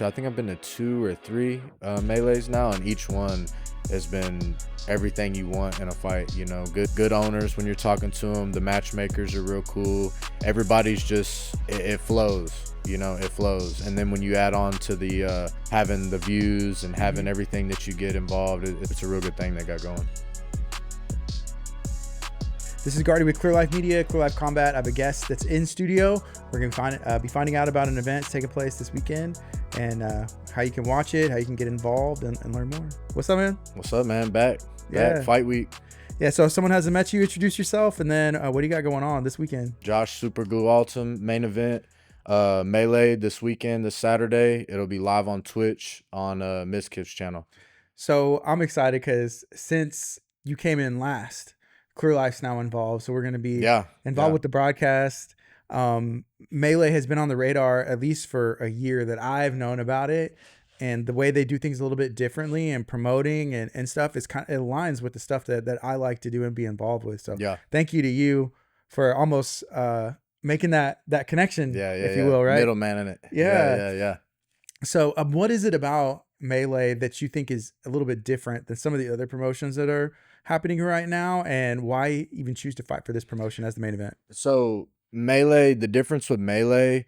I think I've been to 2 or 3 melees now, and each one has been everything you want in a fight. Good owners when you're talking to them. The matchmakers are real cool. Everybody's just it flows. It flows. And then when you add on to the having the views and having everything that you get involved, it's a real good thing they got going. This is Gardy with Clear Life Media, Clear Life Combat. I have a guest that's in studio. We're going to be finding out about an event taking place this weekend and how you can watch it, how you can get involved and learn more. What's up, man? What's up, man? Back fight week. Yeah, so if someone hasn't met you, introduce yourself, and then what do you got going on this weekend? Josh Superglue Altum, main event. Melee this weekend, this Saturday. It'll be live on Twitch on Mizkif's channel. So I'm excited because since you came in last, Clear Life's now involved, so we're going to be involved with the broadcast. Melee has been on the radar at least for a year that I've known about it, and the way they do things a little bit differently and promoting and stuff is it aligns with the stuff that I like to do and be involved with. So thank you to you for almost making that connection, if you will, right? Middleman in it. Yeah. So what is it about Melee that you think is a little bit different than some of the other promotions that are happening right now, and why even choose to fight for this promotion as the main event? So Melee, the difference with Melee,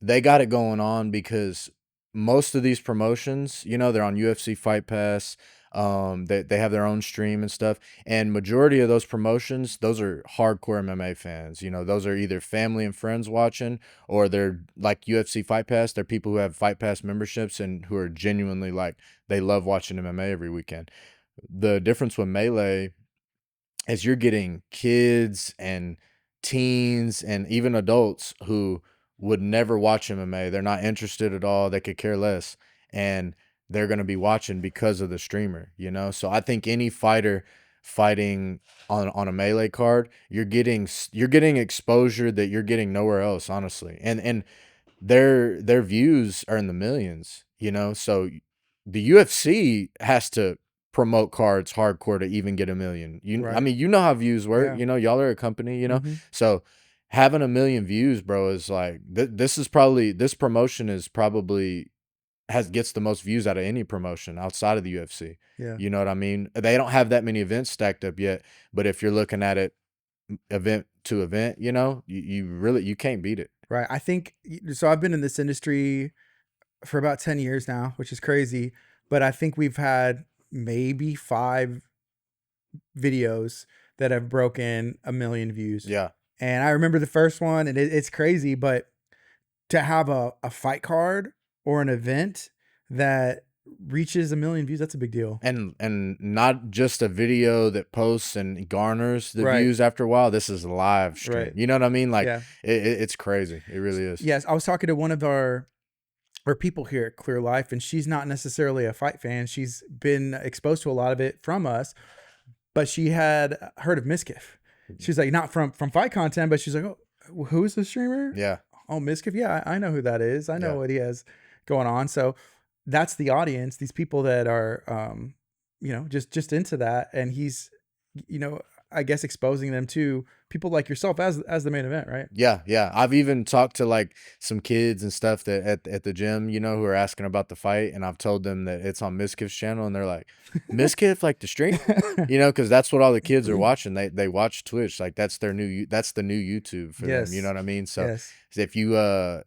they got it going on because most of these promotions, they're on UFC Fight Pass. They have their own stream and stuff, and majority of those promotions, those are hardcore MMA fans. Those are either family and friends watching, or they're like UFC Fight Pass. They're people who have Fight Pass memberships and who are genuinely like they love watching MMA every weekend. The difference with Melee is you're getting kids and teens and even adults who would never watch MMA. They're not interested at all. They could care less. And they're going to be watching because of the streamer, So I think any fighter fighting on a Melee card, you're getting exposure that you're getting nowhere else, honestly. And their views are in the millions, So the UFC has to promote cards hardcore to even get a million. I mean, how views work. Yeah. Y'all are a company, So having a million views, bro, is like this promotion is probably gets the most views out of any promotion outside of the UFC. Yeah. You know what I mean? They don't have that many events stacked up yet, but if you're looking at it event to event, you can't beat it. Right. I think so. I've been in this industry for about 10 years now, which is crazy, but I think we've had maybe 5 videos that have broken 1 million views. Yeah. And I remember the first one, and it's crazy, but to have a fight card or an event that reaches 1 million views, that's a big deal. And not just a video that posts and garners the views after a while. This is a live stream. Right. You know what I mean? Like it's crazy. It really is. Yes. I was talking to one of our people here at Clear Life, and she's not necessarily a fight fan. She's been exposed to a lot of it from us, but she had heard of Mizkif. She's like, not from fight content, but she's like, oh, who is the streamer? Yeah. Oh, Mizkif. Yeah, I know who that is. I know what he has going on. So that's the audience, these people that are, just into that. And he's, I guess exposing them to people like yourself as the main event, right? Yeah, yeah. I've even talked to like some kids and stuff that at the gym, who are asking about the fight, and I've told them that it's on Mizkif's channel, and they're like, Mizkif, like the stream, because that's what all the kids are watching. They watch Twitch, like that's the new YouTube for them. You know what I mean? So if you got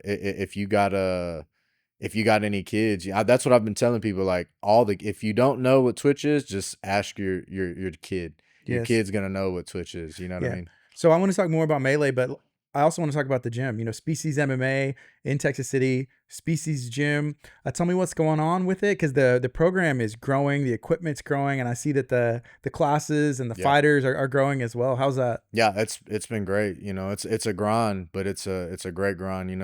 any kids, that's what I've been telling people. Like if you don't know what Twitch is, just ask your kid. Your kid's gonna know what Twitch is. You know what I mean? So I want to talk more about Melee, but I also want to talk about the gym. Species MMA in Texas City, Species Gym. Tell me what's going on with it, because the program is growing, the equipment's growing, and I see that the classes and the fighters are growing as well. How's that? Yeah, it's been great. It's a grind, but it's a great grind. We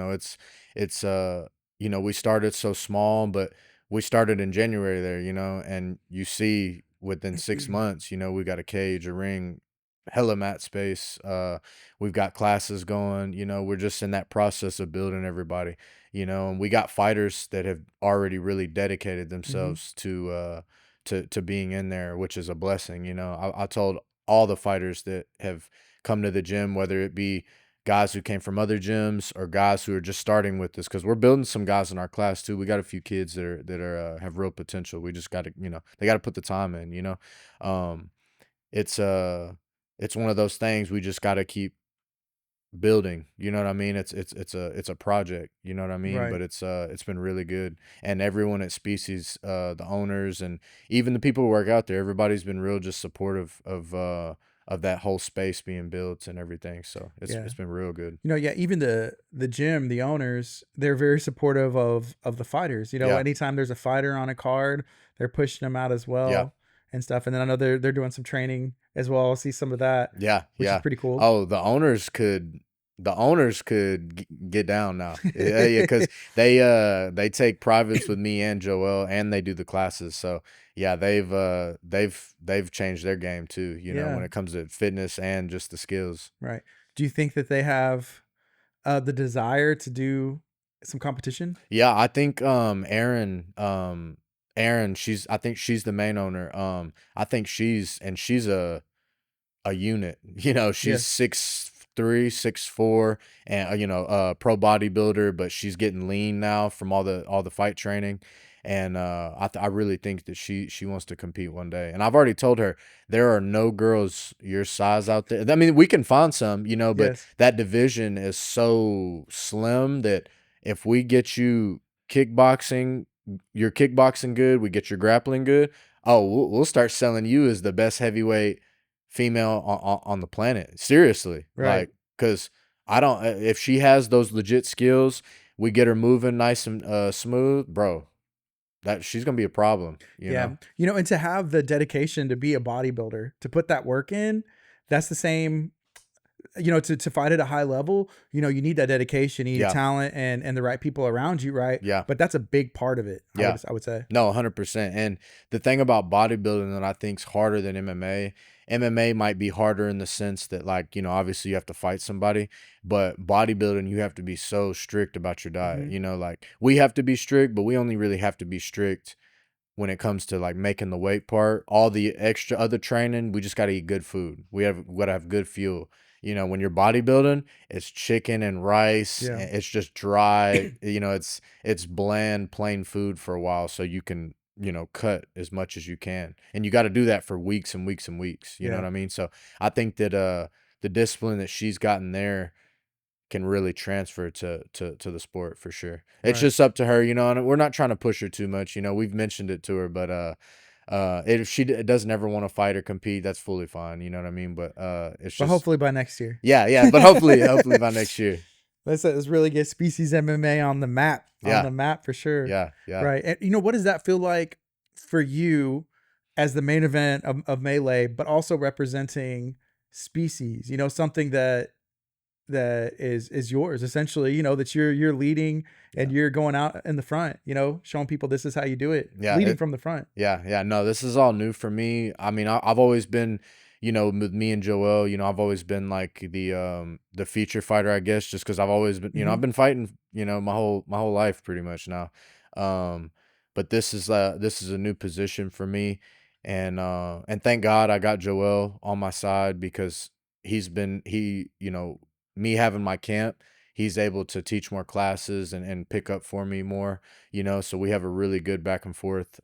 started so small, but we started in January there. And you see within 6 months, we got a cage, a ring, hella mat space. We've got classes going. We're just in that process of building everybody. And we got fighters that have already really dedicated themselves to being in there, which is a blessing. I told all the fighters that have come to the gym, whether it be guys who came from other gyms or guys who are just starting with this, because we're building some guys in our class too. We got a few kids that are have real potential. We just got to, they got to put the time in. Um, it's it's one of those things we just got to keep building. You know what I mean? It's a project. You know what I mean? Right. But it's been really good, and everyone at Species, the owners and even the people who work out there, everybody's been real just supportive of that whole space being built and everything. So Yeah. it's been real good. Yeah, even the gym, the owners, they're very supportive of the fighters. Yeah. Anytime there's a fighter on a card, they're pushing them out as Yeah. well and stuff. And then I know they're doing some training as well. I'll see some of that, Yeah, which is yeah. pretty cool. Oh, the owners could get down now. Yeah, yeah, because they take privates with me and Joel, and they do the classes. So yeah, they've changed their game too. When Yeah. it comes to fitness and just the skills. Right. Do you think that they have the desire to do some competition? Yeah, I think Erin, I think she's the main owner. I think she's a unit. She's Yes. 6'3", 6'4", and pro bodybuilder, but she's getting lean now from all the fight training. And I really think that she wants to compete one day. And I've already told her there are no girls your size out there. I mean, we can find some, but Yes. that division is so slim that if we get you kickboxing, your kickboxing good, we get your grappling good. Oh, we'll start selling you as the best heavyweight female on the planet. Seriously. Right. Like, because I don't, if she has those legit skills, we get her moving nice and smooth, bro, that she's going to be a problem, Yeah. And to have the dedication to be a bodybuilder, to put that work in, that's the same, to fight at a high level, you need that dedication, you need Yeah. talent and the right people around you, right? Yeah. But that's a big part of it. Yeah. I would say. No, 100%. And the thing about bodybuilding that I think is harder than MMA might be harder in the sense that, like, obviously you have to fight somebody, but bodybuilding, you have to be so strict about your diet. Mhm. Like we have to be strict, but we only really have to be strict when it comes to like making the weight part. All the extra other training, we just got to eat good food. We got to have good fuel. When you're bodybuilding, it's chicken and rice, Yeah. and it's just dry. It's bland, plain food for a while, so you can cut as much as you can, and you got to do that for weeks and weeks and weeks. You know Yeah. what I mean? So I think that the discipline that she's gotten there can really transfer to the sport for sure. It's Right. just up to her, and we're not trying to push her too much. We've mentioned it to her, but if she doesn't ever want to fight or compete, that's fully fine. You know what I mean? But it's But just hopefully by next year. yeah. But hopefully by next year. Let's really get Species MMA on the map. On Yeah. the map for sure. Yeah. Right. And what does that feel like for you as the main event of Melee, but also representing Species? Something that is yours essentially. That you're leading and Yeah. you're going out in the front. Showing people this is how you do it. Yeah. Leading from the front. Yeah. No, this is all new for me. I mean, I've always been, with me and Joel, I've always been like the feature fighter, I guess, just because I've always been, Mhm. I've been fighting, my whole life pretty much now. But this is a new position for me, and thank God I got Joel on my side because me having my camp, he's able to teach more classes and pick up for me more, so we have a really good back and forth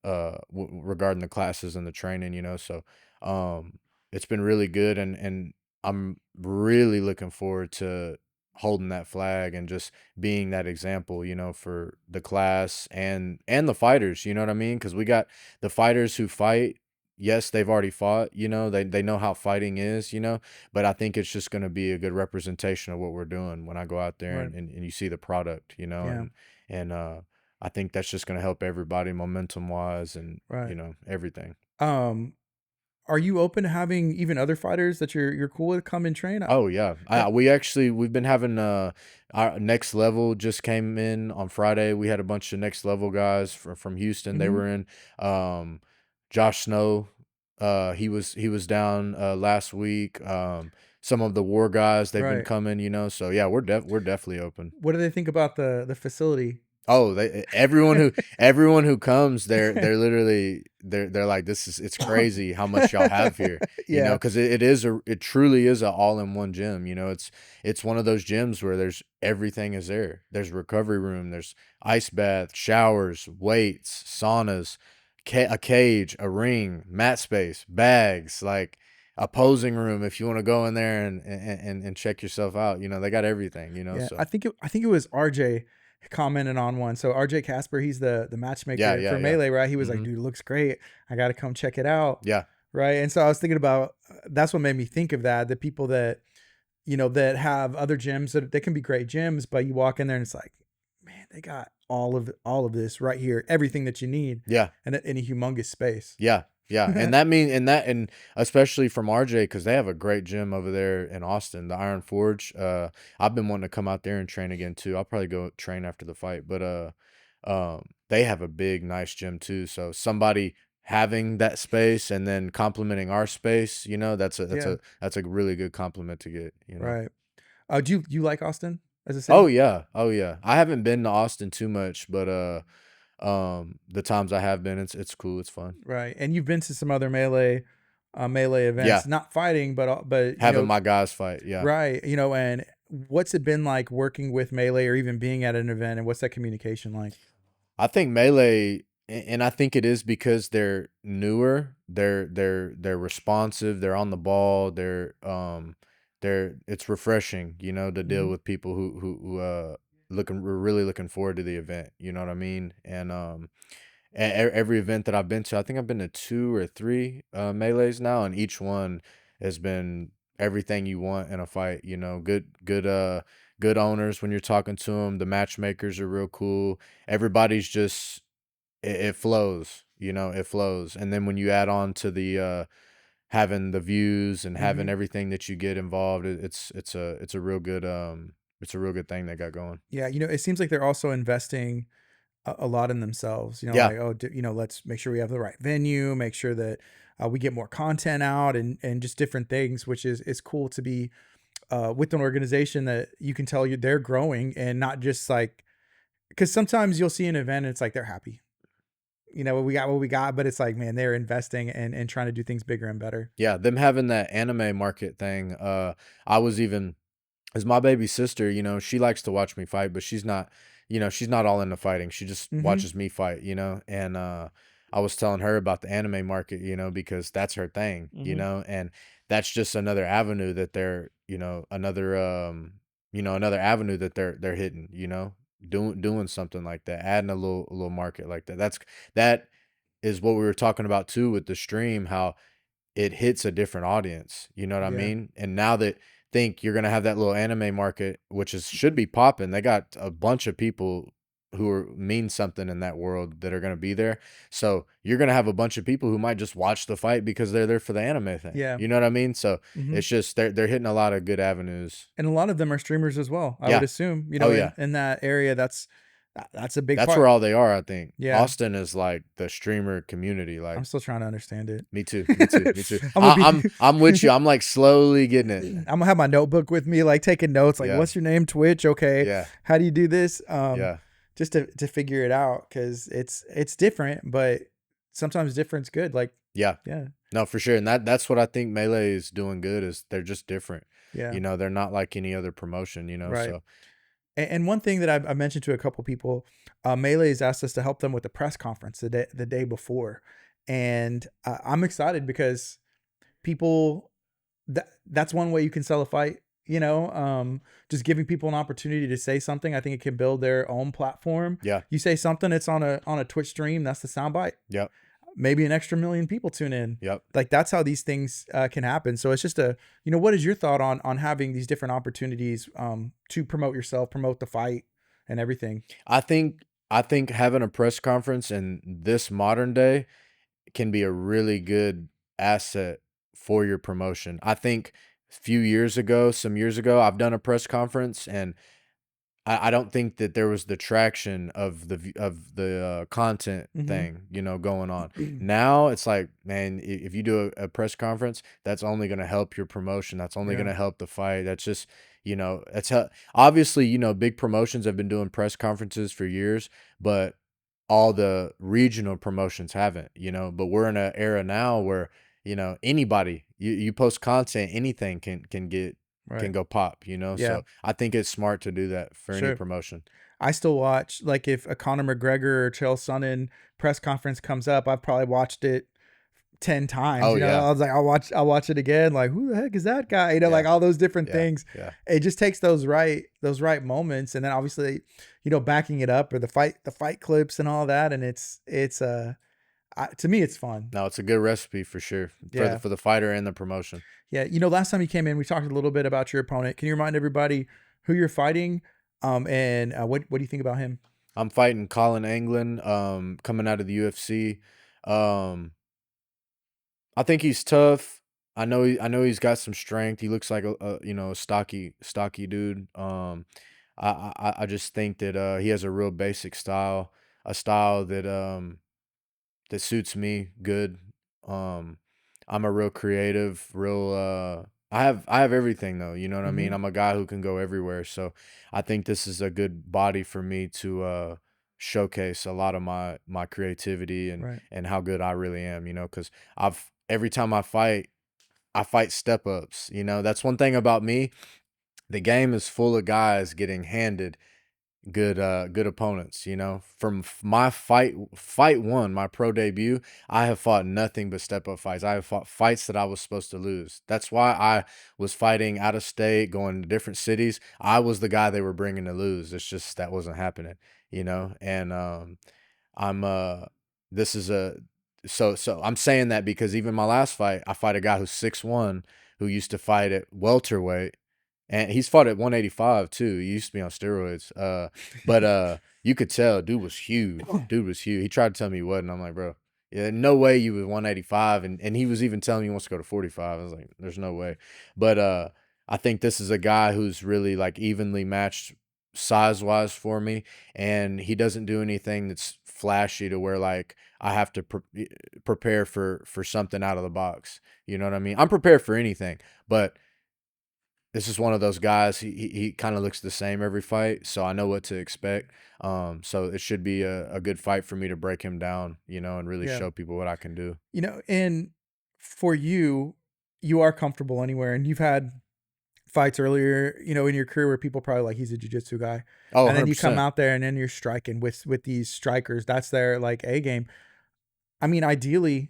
regarding the classes and the training, so um it's been really good, and I'm really looking forward to holding that flag and just being that example, for the class and the fighters, you know what I mean? Because we got the fighters who fight. Yes, they've already fought, they know how fighting is, but I think it's just going to be a good representation of what we're doing when I go out there Right. and you see the product, Yeah. and I think that's just going to help everybody momentum wise and, Right. everything. Um, are you open to having even other fighters that you're cool with come and train? Oh yeah. Uh, We've been having our next level just came in on Friday. We had a bunch of next level guys from Houston. They mhm. were in um Josh Snow. He was down last week. Some of the war guys they've been Right. coming, so yeah, we're definitely open. What do they think about the facility? Oh, everyone who comes, they're literally they're like, it's crazy how much y'all have here, Yeah. because it truly is a all-in-one gym. It's one of those gyms where there's everything is there. There's recovery room, there's ice bath, showers, weights, saunas, a cage, a ring, mat space, bags, like a posing room if you want to go in there and check yourself out. They got everything. Yeah, So I think it was RJ commented on one. So RJ Casper, he's the yeah, matchmaker yeah, for yeah. Melee, right? He was like, Mm-hmm. dude, it looks great. I got to come check it out. Yeah. Right. And so I was thinking about that's what made me think of that. The people that, that have other gyms that they can be great gyms, but you walk in there and it's like, man, they got all of this right here, everything that you need. Yeah. And in a humongous space. Yeah. Yeah. And especially from RJ, because they have a great gym over there in Austin, the Iron Forge. I've been wanting to come out there and train again too. I'll probably go train after the fight, but they have a big, nice gym too. So somebody having that space and then complementing our space, Yeah. that's a really good compliment to get. Right. Do you like Austin as a Oh city? yeah. Oh yeah. I haven't been to Austin too much, but the times I have been, it's cool, it's fun. Right. And you've been to some other melee Yeah. events, not fighting, but Having my guys fight, yeah. right. And what's it been like working with melee or even being at an event, and what's that communication like? I think Melee, and I think it is because they're newer, they're responsive, they're on the ball, it's refreshing, to deal Hmm. with people we're really looking forward to the event, you know what I mean? And every event that I've been to, I think I've been to 2 or 3 Melees now, and each one has been everything you want in a fight, good owners when you're talking to them, the matchmakers are real cool. Everybody's just it flows, it flows. And then when you add on to the having the views and having Hmm. everything that you get involved, it's a real good thing they got going. Yeah. It seems like they're also investing a lot in themselves, Yeah. like, oh, let's make sure we have the right venue, make sure that we get more content out and just different things, which is cool to be with an organization that you can tell they're growing and not just like, because sometimes you'll see an event and it's like they're happy. We got what we got, but it's like, man, they're investing and trying to do things bigger and better. Yeah, them having that anime market thing, I was even as my baby sister, she likes to watch me fight, but she's not all into fighting. She just Hmm. watches me fight, and I was telling her about the anime market, because that's her thing, Hmm. and that's just another avenue that another avenue that they're hitting, doing something like that, adding a little market like that. That is what we were talking about too with the stream, how it hits a different audience, you know what I Yeah. mean? And now that think you're gonna have that little anime market, which should be popping. They got a bunch of people mean something in that world that are gonna be there. So you're gonna have a bunch of people who might just watch the fight because they're there for the anime thing. Yeah. You know what I mean? So Hmm. it's just they're hitting a lot of good avenues. And a lot of them are streamers as well, I would Yeah. assume. Oh In yeah. that area, that's a big That's where part. all they are, I think. Yeah. Austin is like the streamer community. I'm Like still trying to understand it. me too. Me too. Me too. I'm gonna be I'm with you. I'm like slowly getting it. I'm gonna have my notebook with me, like taking notes, like Yeah. what's your name, Twitch, okay, Yeah. how do you do this, Yeah. just to figure it out, because it's different, but sometimes different's good. Like, Yeah. yeah, No, for sure. And that's what I think Melee is doing good is they're just different. yeah, They're not like any other promotion, right. so And one thing that I mentioned to a couple people, Melee's asked us to help them with the press conference the day before, and I'm excited because people that's one way you can sell a fight. Just giving people an opportunity to say something. I think it can build their own platform. yeah. You say something, it's on a Twitch stream. That's the soundbite. Yep. Maybe an extra million people tune in. Yep. Like that's how these things can happen. So it's just what is your thought on having these different opportunities to promote yourself, promote the fight, and everything? I think having a press conference in this modern day can be a really good asset for your promotion. I think some years ago, I've done a press conference and I don't think that there was the traction of the content Hmm. thing, going on. Now it's like, man, if you do a press conference, that's only going to help your promotion. That's only going Yeah. to help the fight. That's just, That's how, obviously, big promotions have been doing press conferences for years, but all the regional promotions haven't, but we're in an era now where, anybody, you post content, anything can Right. go pop, Yeah. so I think it's smart to do that for any Sure. promotion. I still watch, like, if a Conor McGregor or Chael Sonnen press conference comes up, I've probably watched it 10 times, Oh you know. yeah. I was like, I'll watch it again, like, who the heck is that guy? Like Yeah. all those different Yeah. things. Yeah. It just takes those right moments, and then obviously, backing it up, or the fight clips and all that, and to me it's fun. No, it's a good recipe for sure for the Yeah. for the fighter and the promotion. Yeah. Last time you came in, we talked a little bit about your opponent. Can you remind everybody who you're fighting? And what do you think about him? I'm fighting Colin Anglin, coming out of the UFC. Um, I think he's tough. I know he's got some strength. He looks like a stocky dude. I just think that he has a real basic style, a style that suits me good. Um, I'm a real creative, real I have everything though, you know what I mean? Mm-hmm. I'm a guy who can go everywhere. So I think this is a good body for me to showcase a lot of my creativity Right. and how good I really am, cuz I've every time I fight step ups, That's one thing about me. The game is full of guys getting handed good opponents, from my fight one, my pro debut, I have fought nothing but step up fights. I have fought fights that I was supposed to lose. That's why I was fighting out of state, going to different cities. I was the guy they were bringing to lose. It's just that wasn't happening, and I'm this is a so I'm saying that because even my last fight, I fight a guy who's 6'1", who used to fight at welterweight, and he's fought at 185 too. He used to be on steroids. But you could tell dude was huge. Dude was huge. He tried to tell me he wasn't. I'm like, bro, yeah, no way you was 185. And he was even telling me he wants to go to 45. I was like, there's no way. But I think this is a guy who's really like evenly matched size wise for me, and he doesn't do anything that's flashy to where like I have to prepare for something out of the box. You know what I mean? I'm prepared for anything, but this is one of those guys. He kind of looks the same every fight, so I know what to expect. So it should be a good fight for me to break him down, and really Yeah. show people what I can do. And for you, you are comfortable anywhere, and you've had fights earlier, in your career where people probably like, he's a jujitsu guy, Oh, and then you come 100%. out there and then you're striking with these strikers. That's their like A game. I mean, ideally,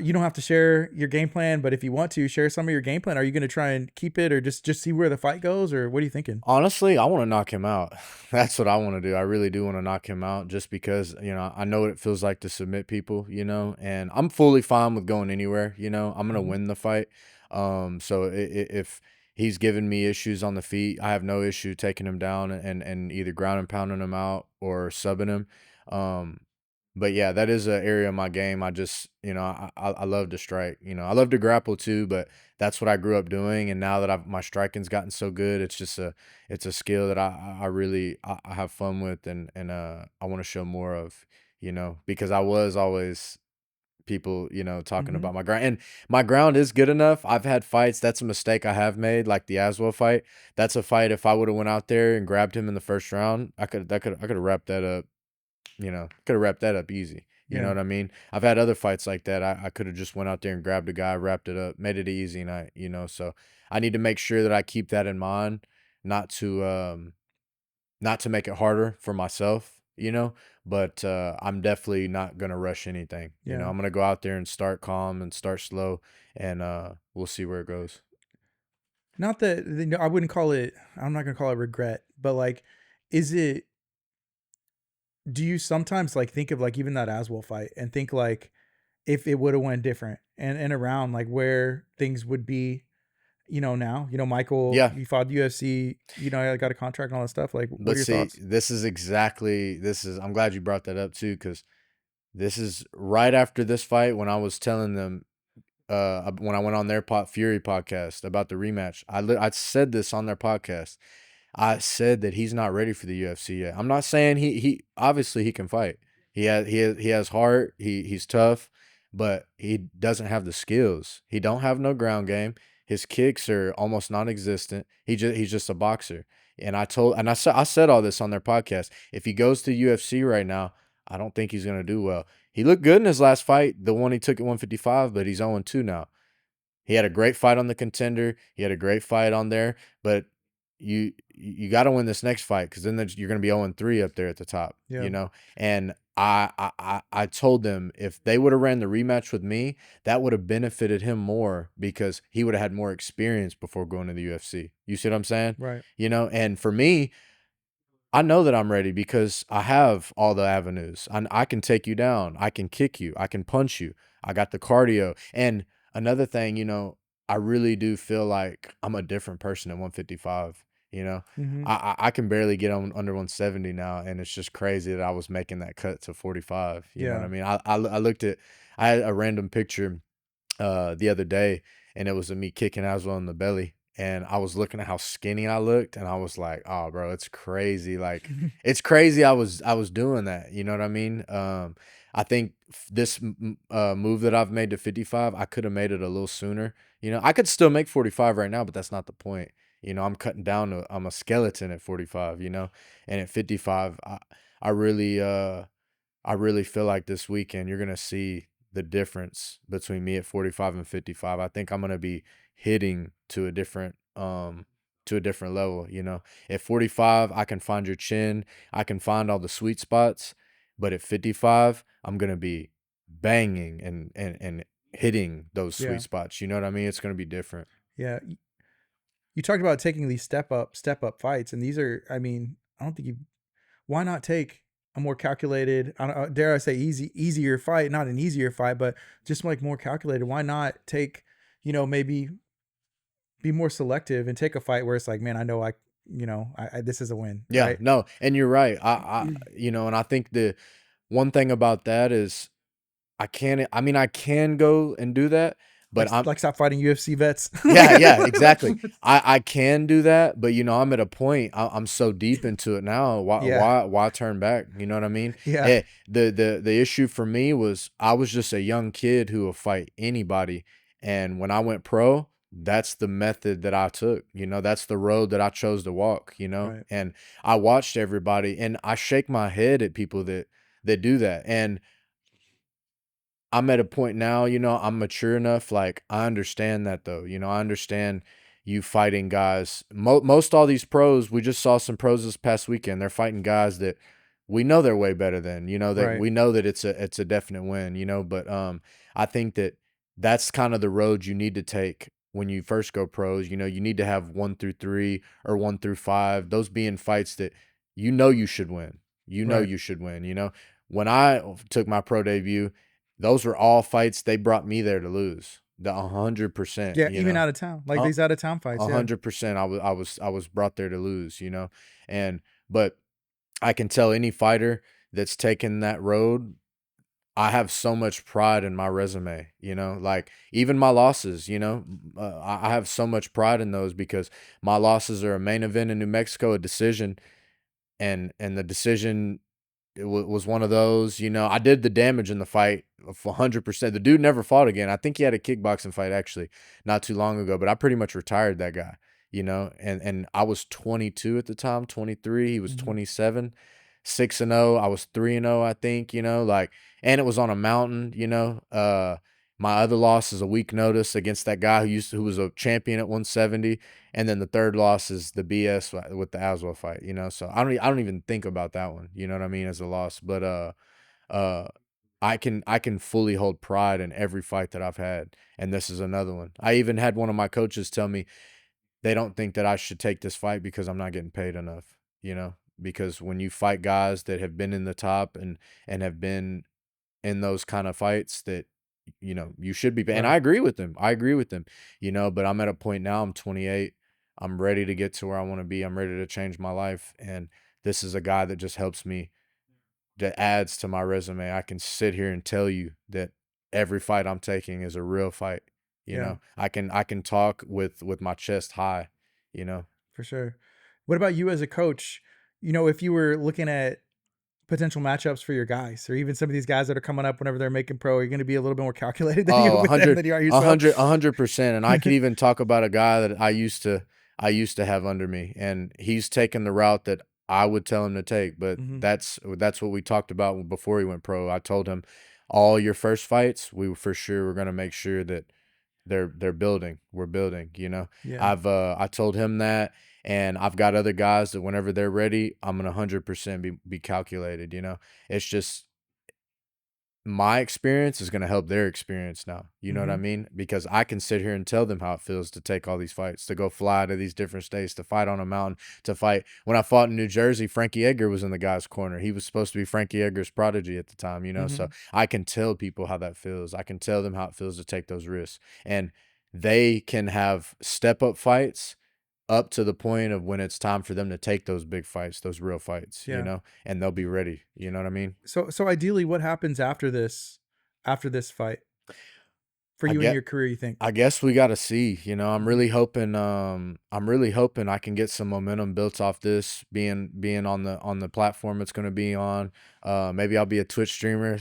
you don't have to share your game plan, but if you want to share some of your game plan, are you going to try and keep it, or just see where the fight goes, or what are you thinking? Honestly, I want to knock him out. That's what I want to do. I really do want to knock him out just because, I know what it feels like to submit people, and I'm fully fine with going anywhere, I'm going to Mhm. win the fight. So if he's giving me issues on the feet, I have no issue taking him down and either ground and pounding him out or subbing him. Um, but yeah, that is an area of my game. I just, I love to strike. I love to grapple too, but that's what I grew up doing. And now that my striking's gotten so good, it's a skill that I really I have fun with, and I want to show more of, because I was always people, talking Mhm. about my ground, and my ground is good enough. I've had fights. That's a mistake I have made, like the Aswell fight. That's a fight. If I would have went out there and grabbed him in the first round, I could have wrapped that up, could have wrapped that up easy. You know Yeah. what I mean? I've had other fights like that. I could have just went out there and grabbed a guy, wrapped it up, made it an easy night, So I need to make sure that I keep that in mind, not to not to make it harder for myself, but I'm definitely not gonna rush anything. Yeah. I'm gonna go out there and start calm and start slow, and we'll see where it goes. Not that, I wouldn't call it. I'm not gonna call it regret, but like, is it? Do you sometimes like think of like even that Aswell fight and think like, if it would have went different, and around like where things would be, now, Michael, Yeah, he fought UFC, I got a contract and all that stuff. Like, what but are your see, thoughts? this is I'm glad you brought that up too, because this is right after this fight when I was telling them, when I went on their Fury podcast about the rematch. I said this on their podcast. I said that he's not ready for the UFC yet. I'm not saying he obviously he can fight. He has heart. He's tough, but he doesn't have the skills. He don't have no ground game. His kicks are almost non-existent. He's just a boxer. And I said all this on their podcast. If he goes to UFC right now, I don't think he's gonna do well. He looked good in his last fight, the one he took at 155, but he's 0-2 now. He had a great fight on the Contender. He had a great fight on there, but you got to win this next fight because then you're going to be 0-3 up there at the top, Yeah. you know. And I told them if they would have ran the rematch with me, that would have benefited him more because he would have had more experience before going to the UFC. You see what I'm saying? Right. You know, and for me, I know that I'm ready because I have all the avenues. I can take you down. I can kick you. I can punch you. I got the cardio. And another thing, you know, I really do feel like I'm a different person at 155. You know, Mm-hmm. I can barely get on under 170 now, and it's just crazy that I was making that cut to 45. You know what I mean? I looked at I had a random picture the other day, and it was of me kicking Aswell in the belly. And I was looking at how skinny I looked, and I was like, "Oh, bro, it's crazy! Like, it's crazy. I was doing that. You know what I mean? I think this move that I've made to 55, I could have made it a little sooner. You know, I could still make 45 right now, but that's not the point. You know, I'm cutting down. I'm a skeleton at 45. You know, and at 55, I really I really feel like this weekend you're gonna see the difference between me at 45 and 55. I think I'm gonna be hitting to a different level, you know. At 45, I can find your chin, I can find all the sweet spots, but at 55, I'm gonna be banging and hitting those Yeah. sweet spots. You know what I mean? It's gonna be different. Yeah. You talked about taking these step up fights, and these are, I mean, I don't think you. Why not take a more calculated, dare I say, easier fight? Not an easier fight, but just like more calculated. Why not take, maybe be more selective and take a fight where it's like, man, I know I this is a win, Yeah, right? no, and you're right. You know, and I think the one thing about that is I mean, I can go and do that, Like but I'm like stop fighting UFC vets. yeah, yeah, exactly. I can do that, but, you know, I'm at a point, I'm so deep into it now, Yeah. why turn back, you know what I mean? Yeah. The issue for me was I was just a young kid who would fight anybody, and when I went pro, that's the method that I took, you know, that's the road that I chose to walk, you know? Right. And I watched everybody, and I shake my head at people that do that, and I'm at a point now, you know, I'm mature enough. Like, I understand that though. You know, I understand you fighting guys. Most all these pros, we just saw some pros this past weekend. They're fighting guys that we know they're way better than, you know, that Right. we know that it's a definite win, you know, but I think that that's kind of the road you need to take when you first go pros. You know, you need to have 1 through 3 or 1 through 5, those being fights that you know you should win. You know Right. you should win, you know. When I took my pro debut, those were all fights they brought me there to lose. The 100%, Yeah. you Even know. out of town, like Uh, these out of town fights. Yeah. 100%. I was brought there to lose, you know. And but I can tell any fighter that's taken that road, I have so much pride in my resume, you know. Like even my losses, you know, I have so much pride in those because my losses are a main event in New Mexico, a decision, and the decision was one of those, you know, I did the damage in the fight of 100%. The dude never fought again. I think he had a kickboxing fight actually not too long ago, but I pretty much retired that guy, you know, and I was 22 at the time, 23, he was Mm-hmm. 27, 6-0. I was 3-0, I think, you know, like, and it was on a mountain, you know. My other loss is a week notice against that guy who was a champion at 170, and then the third loss is the BS with the Aswell fight, you know. So I don't even think about that one, you know what I mean, as a loss. But uh I can fully hold pride in every fight that I've had, and this is another one. I even had one of my coaches tell me they don't think that I should take this fight because I'm not getting paid enough, you know, because when you fight guys that have been in the top and have been in those kind of fights that you know you should be, and I Right. agree with them. I agree with them, you know, but I'm at a point now, I'm 28. I'm ready to get to where I want to be. I'm ready to change my life, and this is a guy that just helps me, that adds to my resume. I can sit here and tell you that every fight I'm taking is a real fight. You Yeah. know, I can talk with my chest high, you know. For sure. What about you as a coach? If you were looking at potential matchups for your guys, or even some of these guys that are coming up whenever they're making pro? Are you going to be a little bit more calculated than you Oh, with them than you are yourself? 100%. And I could even talk about a guy that I used to have under me, and he's taken the route that I would tell him to take. But Mm-hmm. that's what we talked about before he went pro. I told him all your first fights, we for sure we're gonna make sure that they're building. We're building. Yeah. I told him that, and I've got other guys that whenever they're ready, I'm gonna 100% be calculated. It's just my experience is going to help their experience now. You know what I Mm-hmm. mean? Because I can sit here and tell them how it feels to take all these fights, to go fly to these different states, to fight on a mountain, to fight. When I fought in New Jersey, Frankie Edgar was in the guy's corner. He was supposed to be Frankie Edgar's prodigy at the time. Mm-hmm. So I can tell people how that feels. I can tell them how it feels to take those risks. And they can have step up fights up to the point of when it's time for them to take those big fights, those real fights, Yeah. and they'll be ready. You know what I mean? So ideally, what happens after this fight for I you in get your career? You think? I guess we gotta see. Mm-hmm. I'm really hoping I can get some momentum built off this being on the platform it's gonna be on. Maybe I'll be a Twitch streamer.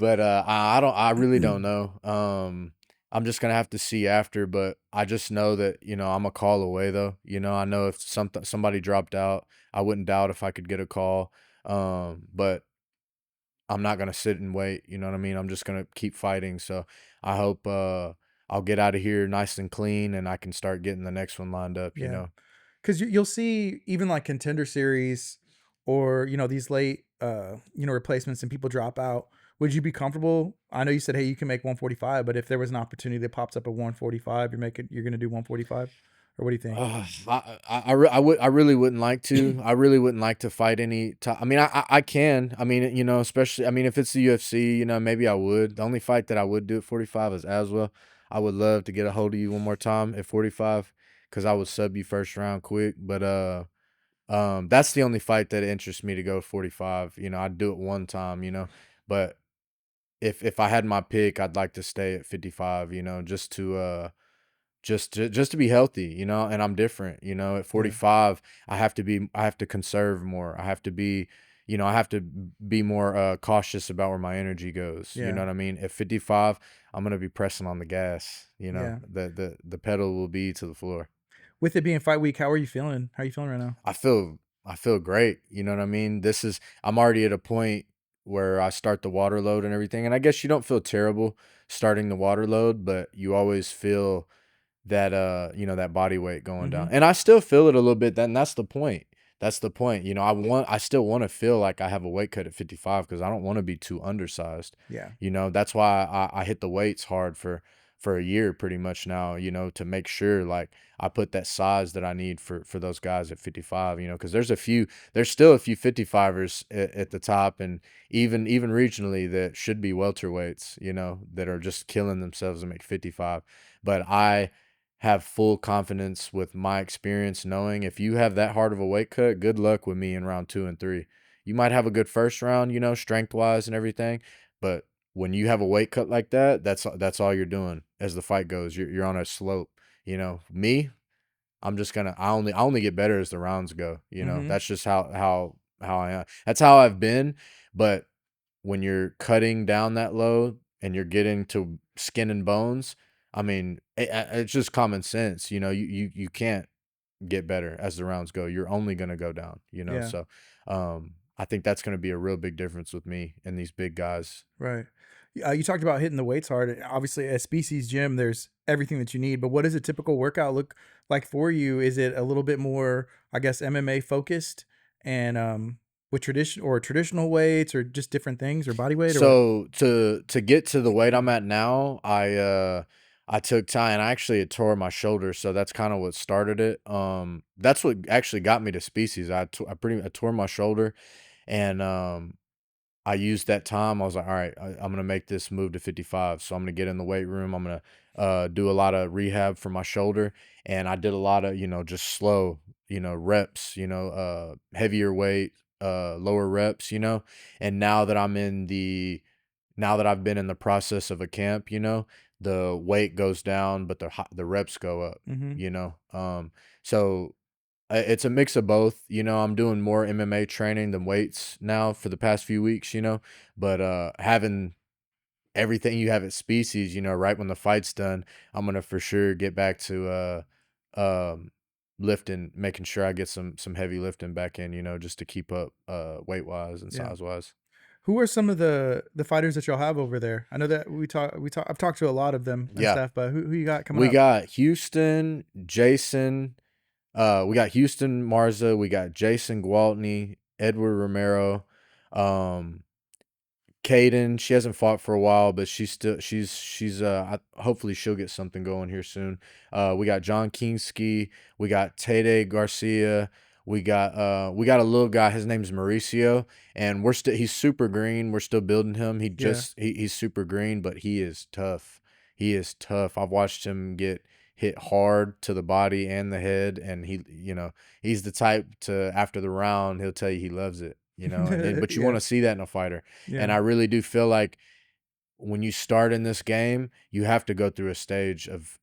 But I really don't know. I'm just gonna have to see after, but I just know that, I'm a call away though. I know if somebody dropped out, I wouldn't doubt if I could get a call. But I'm not gonna sit and wait, you know what I mean? I'm just gonna keep fighting. So I hope I'll get out of here nice and clean and I can start getting the next one lined up. Yeah. Because you'll see even like contender series, or these late replacements and people drop out. Would you be comfortable? I know you said, hey, you can make 145, but if there was an opportunity that pops up at 145, you're going to do 145, or what do you think? I really wouldn't like to. I really wouldn't like to fight any I mean, I can. I mean, especially, I mean, if it's the UFC, maybe I would. The only fight that I would do at 45 is Aswa. I would love to get a hold of you one more time at 45 because I would sub you first round quick. But that's the only fight that interests me to go 45. I'd do it one time. But if I had my pick, I'd like to stay at 55. Just to be healthy, and I'm different, at Yeah. 45, I have to conserve more. I have to be more cautious about where my energy goes. You know Yeah. what I mean? At 55, I'm going to be pressing on the gas, Yeah. the pedal will be to the floor. With it being fight week, how are you feeling? How are you feeling right now? I feel great. You know what I mean? I'm already at a point where I start the water load and everything. And I guess you don't feel terrible starting the water load, but you always feel that that body weight going Mm-hmm. down. And I still feel it a little bit, then that's the point. That's the point. I still want to feel like I have a weight cut at 55 because I don't want to be too undersized. Yeah. That's why I hit the weights hard for a year pretty much now, to make sure like I put that size that I need for those guys at 55, because there's still a few 55ers at the top, and even regionally that should be welterweights, that are just killing themselves to make 55. But I have full confidence with my experience knowing if you have that hard of a weight cut, good luck with me in round 2 and 3. You might have a good first round, strength wise and everything, but when you have a weight cut like that, that's all you're doing as the fight goes. You're on a slope. Me, I only get better as the rounds go. Mm-hmm. That's just how I am. That's how I've been. But when you're cutting down that low and you're getting to skin and bones, I mean, it's just common sense. You can't get better as the rounds go. You're only gonna go down. Yeah. So I think that's gonna be a real big difference with me and these big guys. Right. You talked about hitting the weights hard. Obviously, at Species Gym, there's everything that you need. But what does a typical workout look like for you? Is it a little bit more, I guess, MMA focused, and with traditional weights, or just different things, or body weight, or what? So to get to the weight I'm at now, I took time and I actually had tore my shoulder, so that's kind of what started it. That's what actually got me to Species. I tore my shoulder, and I used that time. I was like, all right, I'm gonna make this move to 55. So I'm gonna get in the weight room. I'm gonna do a lot of rehab for my shoulder, and I did a lot of just slow reps, heavier weight, lower reps, and now that I've been in the process of a camp, the weight goes down, but the reps go up, Mm-hmm. so It's a mix of both. You know, I'm doing more MMA training than weights now for the past few weeks, you know, but having everything you have at Species, you know, right when the fight's done, I'm gonna for sure get back to lifting, making sure I get some heavy lifting back in, you know, just to keep up weight wise and Yeah. size wise. Who are some of the fighters that y'all have over there? I know that we talk. I've talked to a lot of them and Yeah. stuff, but who you got coming We up? got Houston, Jason, we got Houston Marza, we got Jason Gwaltney, Edward Romero, um, Caden, she hasn't fought for a while, but hopefully she'll get something going here soon. We got John Kingsky, we got Tede Garcia, we got a little guy, his name's Mauricio, and he's super green. We're still building him. Yeah. He's super green, but he is tough. He is tough. I've watched him get hit hard to the body and the head, and he's the type to, after the round, he'll tell you he loves it, but you want Yeah. to see that in a fighter. And Yeah. I really do feel like when you start in this game, you have to go through a stage of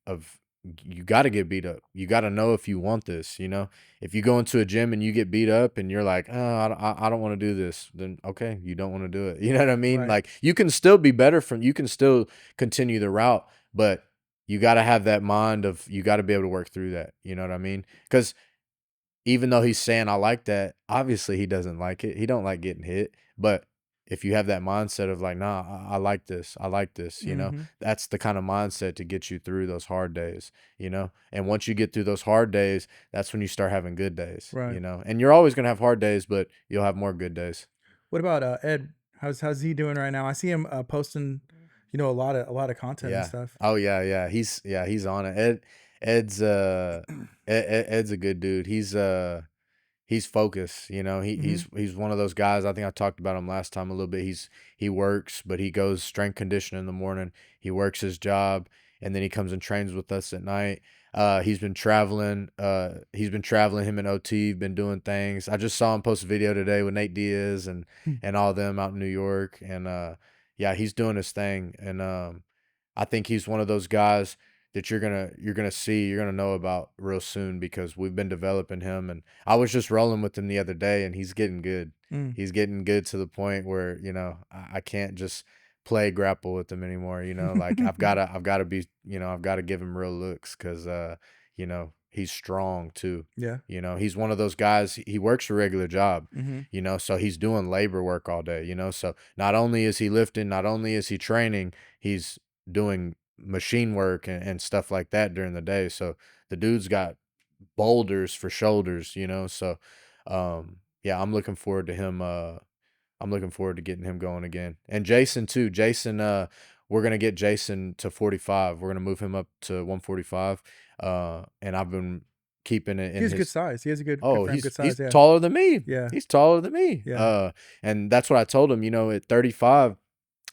you got to get beat up. You got to know if you want this, If you go into a gym and you get beat up and you're like, "Oh, I don't want to do this." Then okay, you don't want to do it. You know what I mean? Right. Like you can still be better you can still continue the route, but you got to have that mind of you got to be able to work through that. You know what I mean? Cuz even though he's saying I like that, obviously he doesn't like it. He don't like getting hit. But if you have that mindset of like, nah, I like this. I like this, Mm-hmm. that's the kind of mindset to get you through those hard days, And once you get through those hard days, that's when you start having good days, Right. And you're always gonna have hard days, but you'll have more good days. What about Ed? How's he doing right now? I see him posting, a lot of content and Yeah. stuff. Oh yeah. He's on it. Ed's Ed's a good dude. He's focused, Mm-hmm. he's one of those guys. I think I talked about him last time a little bit. He works, but he goes strength conditioning in the morning. He works his job, and then he comes and trains with us at night. He's been traveling. Him and OT been doing things. I just saw him post a video today with Nate Diaz and all them out in New York. And yeah, he's doing his thing. And I think he's one of those guys that you're gonna know about real soon because we've been developing him. And I was just rolling with him the other day, and he's getting good. Mm. He's getting good to the point where I can't just play grapple with him anymore. Like I've gotta be, I've got to give him real looks because he's strong too. Yeah. He's one of those guys. He works a regular job. Mm-hmm. So he's doing labor work all day. So not only is he lifting, not only is he training, he's doing machine work and stuff like that during the day. So the dude's got boulders for shoulders, So yeah, I'm looking forward to him. I'm looking forward to getting him going again. And Jason too. Jason, we're gonna get Jason to 45. We're gonna move him up to 145. And I've been keeping it He in has good his. size. He has a good Oh, frame, he's good size. he's Yeah. taller than me. Yeah. He's taller than me. Yeah. And that's what I told him. At 35,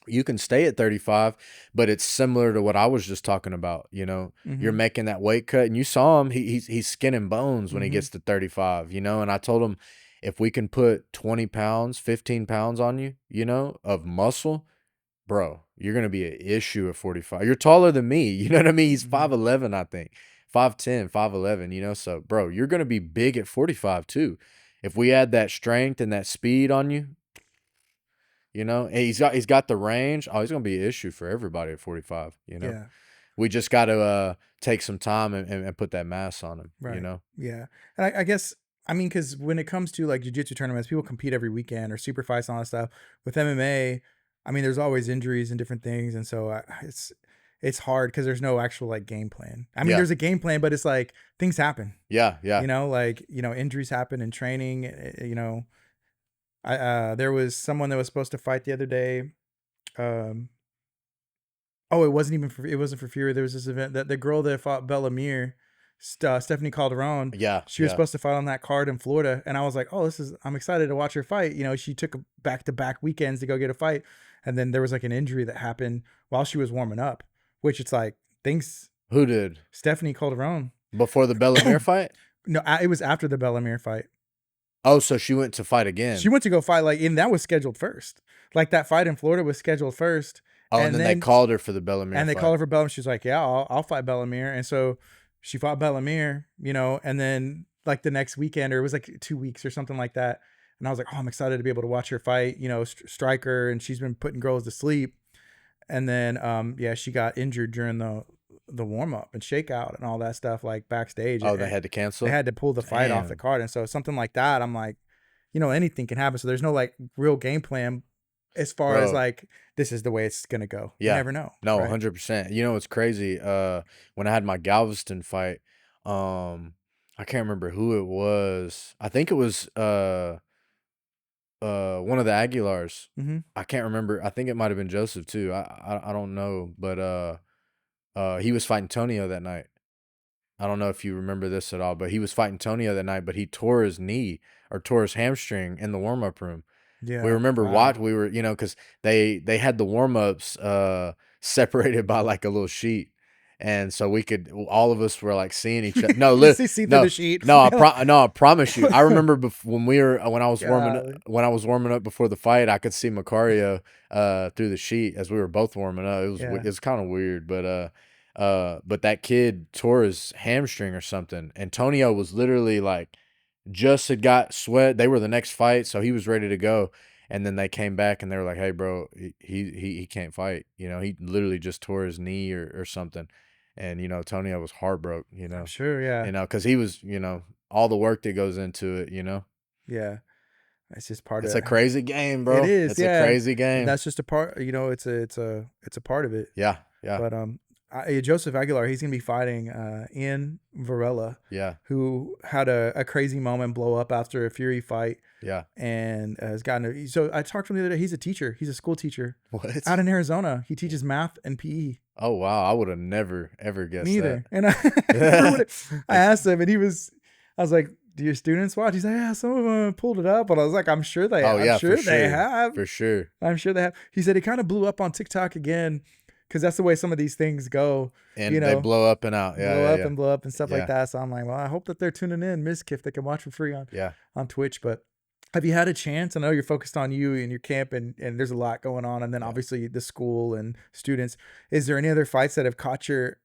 you can stay at 35, but it's similar to what I was just talking about. You're Mm-hmm. making that weight cut, and you saw him. He's skin and bones when he Mm-hmm. gets to 35. And I told him if we can put 20 pounds, 15 pounds on you, of muscle, bro, you're gonna be an issue at 45. You're taller than me. You know what I mean? He's Mm-hmm. 5'11", I think. 5'10", 5'11", So, bro, you're gonna be big at 45 too. If we add that strength and that speed on you, and he's got the range. Oh, he's gonna be an issue for everybody at 45. Yeah. We just got to take some time and put that mass on him. Right. Yeah. And I guess, I mean, because when it comes to like jiu-jitsu tournaments, people compete every weekend or super fights and all that stuff. With MMA, I mean, there's always injuries and different things, and so it's hard because there's no actual like game plan. I mean, Yeah, there's a game plan, but it's like things happen. yeah. Injuries happen in training. There was someone that was supposed to fight the other day. Um, Oh, it wasn't for Fury. There was this event that the girl that fought Bellamere, Stephanie Calderon, Yeah, she was yeah. supposed to fight on that card in Florida, and I was like, oh, I'm excited to watch her fight. She took back-to-back weekends to go get a fight, and then there was like an injury that happened while she was warming up, which it's like things. Who did? Stephanie Calderon. Before the Bellamere fight? No, it was after the Bellamere fight. Oh, so she went to fight again. She went to go fight and that was scheduled first. Like that fight in Florida was scheduled first. Oh, and then they called her for the Bellamere and they fight. called her for Bellamere. She's like, yeah, I'll fight Bellamere. And so she fought Bellamere, and then like the next weekend, or it was like 2 weeks or something like that. And I was like, oh, I'm excited to be able to watch her fight, striker, and she's been putting girls to sleep. And then, yeah, she got injured during the warm up and shakeout and all that stuff, like backstage. Oh, they had to They cancel? had to pull the fight off the Damn. card. And so something like that, I'm like, anything can happen. So there's no like real game plan as far as Bro. like, this is the way it's going to go. You Yeah. never know. No, Right. 100%. You know what's crazy? When I had my Galveston fight, I can't remember who it was. I think it was one of the Aguilars. Mm-hmm. I can't remember. I think it might have been Joseph too. I don't know, but he was fighting Tonio that night. I don't know if you remember this at all, but he was fighting Tonio that night, but he tore his knee or tore his hamstring in the warm-up room. We Yeah. remember Wow. we were, because they had the warm-ups separated by like a little sheet. And so all of us were like seeing each other. No, See through the no, sheet. no, I promise you. I remember when I was Golly. warming up before the fight, I could see Macario through the sheet as we were both warming up. It was kind of weird, but that kid tore his hamstring or something. Antonio was literally like just had got sweat. They were the next fight, so he was ready to go. And then they came back and they were like, "Hey, bro, he can't fight. He literally just tore his knee or something." And Tonio was heartbroken. I'm sure. Yeah. Because he was all the work that goes into it. Yeah. It's just part It's of a crazy game, it bro. is. It's a Yeah. crazy And game. that's just a part, it's a part of it. Yeah, yeah, But Joseph Aguilar, he's gonna be fighting Ian Varela, yeah, who had a crazy moment blow up after a Fury fight, yeah. and has gotten. So I talked to him the other day. He's a teacher. He's a school teacher What? out in Arizona. He teaches math and PE. Oh wow, I would have never ever guessed Me that. either. And I asked him, and I was like, "Do your students watch?" He's like, "Yeah, some of them pulled it up." And I was like, "I'm sure they. Oh I'm yeah, sure for they sure, have. for sure. I'm sure they have." He said he kind of blew up on TikTok again, because that's the way some of these things go. And they blow up and out. Yeah, yeah, yeah. Blow up and stuff like Yeah, that. So I'm like, well, I hope that they're tuning in. Mizkif, they can watch for free yeah. on Twitch. But have you had a chance? I know you're focused on you and your camp, and there's a lot going on, and then Yeah. obviously the school and students. Is there any other fights that have caught your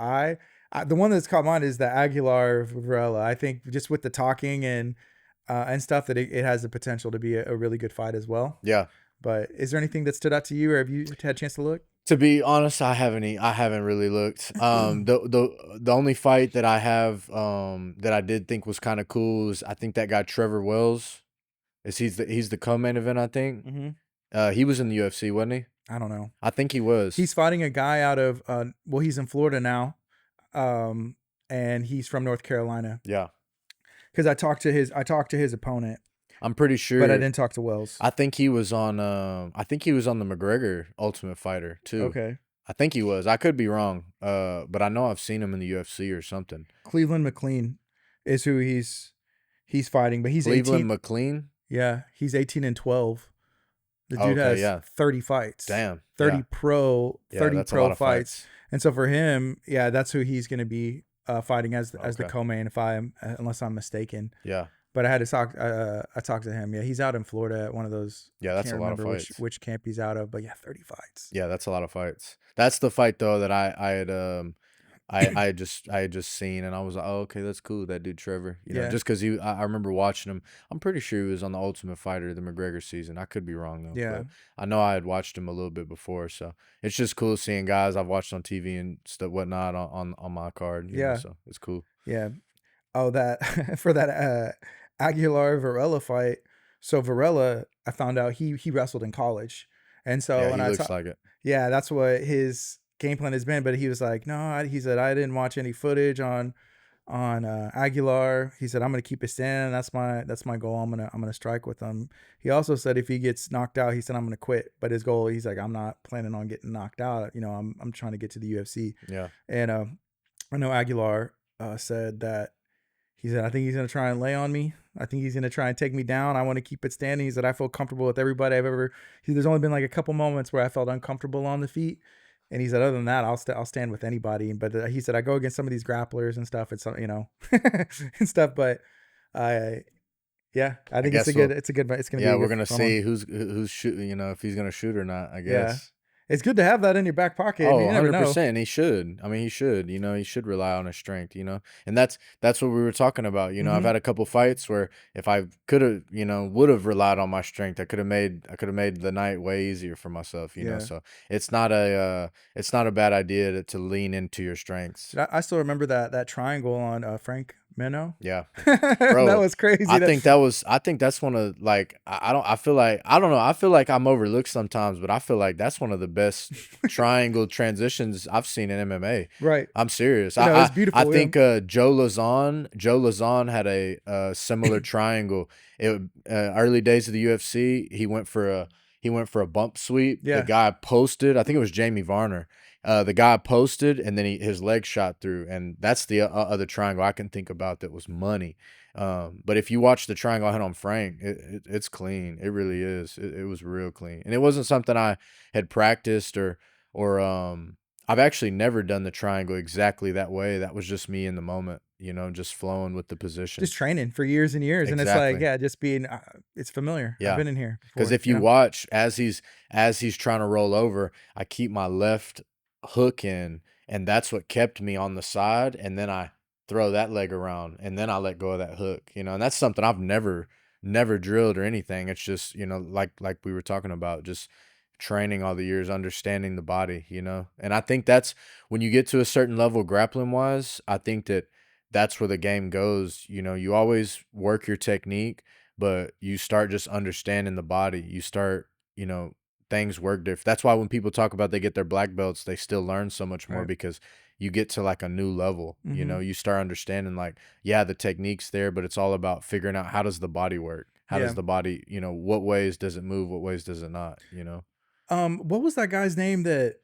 eye? The one that's caught mine is the Aguilar Varela. I think just with the talking and stuff, that it has the potential to be a really good fight as well. Yeah. But is there anything that stood out to you, or have you had a chance to look? To be honest, I haven't really looked. The only fight that I have that I did think was kind of cool is I think that guy Trevor Wells. He's the co-main event, I think. Mm-hmm. He was in the UFC, wasn't he? I don't know. I think he was. He's fighting a guy out of he's in Florida now, and he's from North Carolina. Yeah. Because I talked to his opponent. I'm pretty sure, but I didn't talk to Wells. I think he was on. I think he was on the McGregor Ultimate Fighter too. Okay. I think he was. I could be wrong. But I know I've seen him in the UFC or something. Cleveland McLean is who he's fighting, but he's Cleveland 18. McLean. Yeah, he's 18-12. The dude has 30 fights. Damn. 30 yeah. pro 30 that's pro a lot of fights. And so for him, yeah, that's who he's going to be fighting as the co-main, unless I'm mistaken. Yeah. But I had to talk. I talked to him. Yeah, he's out in Florida at one of those. Yeah, that's a lot of fights. Which camp he's out of, but yeah, 30 fights. Yeah, that's a lot of fights. That's the fight though that I had I had just seen, and I was like, oh, okay, that's cool. That dude Trevor, just because I remember watching him. I'm pretty sure he was on the Ultimate Fighter, the McGregor season. I could be wrong though. Yeah, but I know I had watched him a little bit before, so it's just cool seeing guys I've watched on TV and stuff whatnot on my card. You know, so it's cool. Yeah. Oh, that for that Aguilar Varela fight. So Varela, I found out he wrestled in college, and so when he looks like it. Yeah, that's what his game plan has been. But he was like, no, he said I didn't watch any footage on Aguilar. He said I'm gonna keep it standing. That's my goal. I'm gonna strike with him. He also said if he gets knocked out, he said I'm gonna quit. But his goal, he's like, I'm not planning on getting knocked out. I'm trying to get to the UFC. Yeah. And I know Aguilar said that. He said, I think he's going to try and lay on me. I think he's going to try and take me down. I want to keep it standing. He said, I feel comfortable with everybody I've ever. There's only been like a couple moments where I felt uncomfortable on the feet. And he said, other than that, I'll stand with anybody. But he said, I go against some of these grapplers and stuff. It's, and stuff. But yeah, I think it's a good, it's going to be. Yeah, we're going to see who's shooting, if he's going to shoot or not, I guess. it's good to have that in your back pocket. I Oh, mean, you never know. 100%. He should. I mean, he should. He should rely on his strength. And that's what we were talking about. I've Mm-hmm. had a couple fights where if I could have, would have relied on my strength, I could have made the night way easier for myself. Yeah. So it's not a bad idea to lean into your strengths. I still remember that triangle on Frank Meno. Yeah. That Bro, was crazy. I think that's one of like I feel like I don't know, I feel like I'm overlooked sometimes, but I feel like that's one of the best triangle transitions I've seen in MMA. Right. I'm serious. No, I it's I, I beautiful. Yeah. think Joe Lazon had a similar triangle. Early days of the UFC, he went for a bump sweep. The Yeah. guy posted, I think it was Jamie Varner. The guy posted, and then his leg shot through, and that's the other triangle I can think about that was money. But if you watch the triangle I had on Frank, it's clean. It really is. It was real clean, and it wasn't something I had practiced or I've actually never done the triangle exactly that way. That was just me in the moment, just flowing with the position. Just training for years and years, and it's like, Exactly. yeah, just being. It's familiar. I've Yeah. been in here Because before. if you watch as he's trying to roll over, I keep my left hook in, and that's what kept me on the side. And then I throw that leg around, and then I let go of that hook. And that's something I've never drilled or anything. It's just like we were talking about, just training all the years, understanding the body. And I think that's when you get to a certain level grappling wise. I think that's where the game goes. You always work your technique, but you start just understanding the body. You start, things work different. That's why when people talk about they get their black belts, they still learn so much more Right. because you get to like a new level. Mm-hmm. You start understanding like, yeah, the technique's there, but it's all about figuring out how does the body work? How Yeah. does the body, what ways does it move? What ways does it not? What was that guy's name that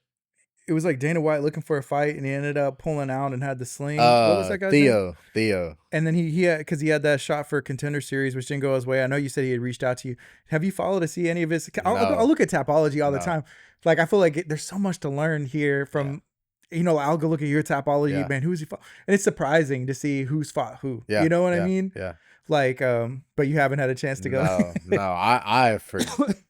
it was like Dana White looking for a fight and he ended up pulling out and had the sling? What was that guy's name? Theo. And then he had because he had that shot for Contender Series, which didn't go his way. I know you said he had reached out to you. Have you followed to see any of his? I'll No, look at Tapology all the no. time. Like I feel like there's so much to learn here Yeah. from. I'll go look at your Tapology, Yeah. man. Who's he fought? And it's surprising to see who's fought who. Yeah. You know what I Yeah. mean? Yeah. Like, but you haven't had a chance to go. No.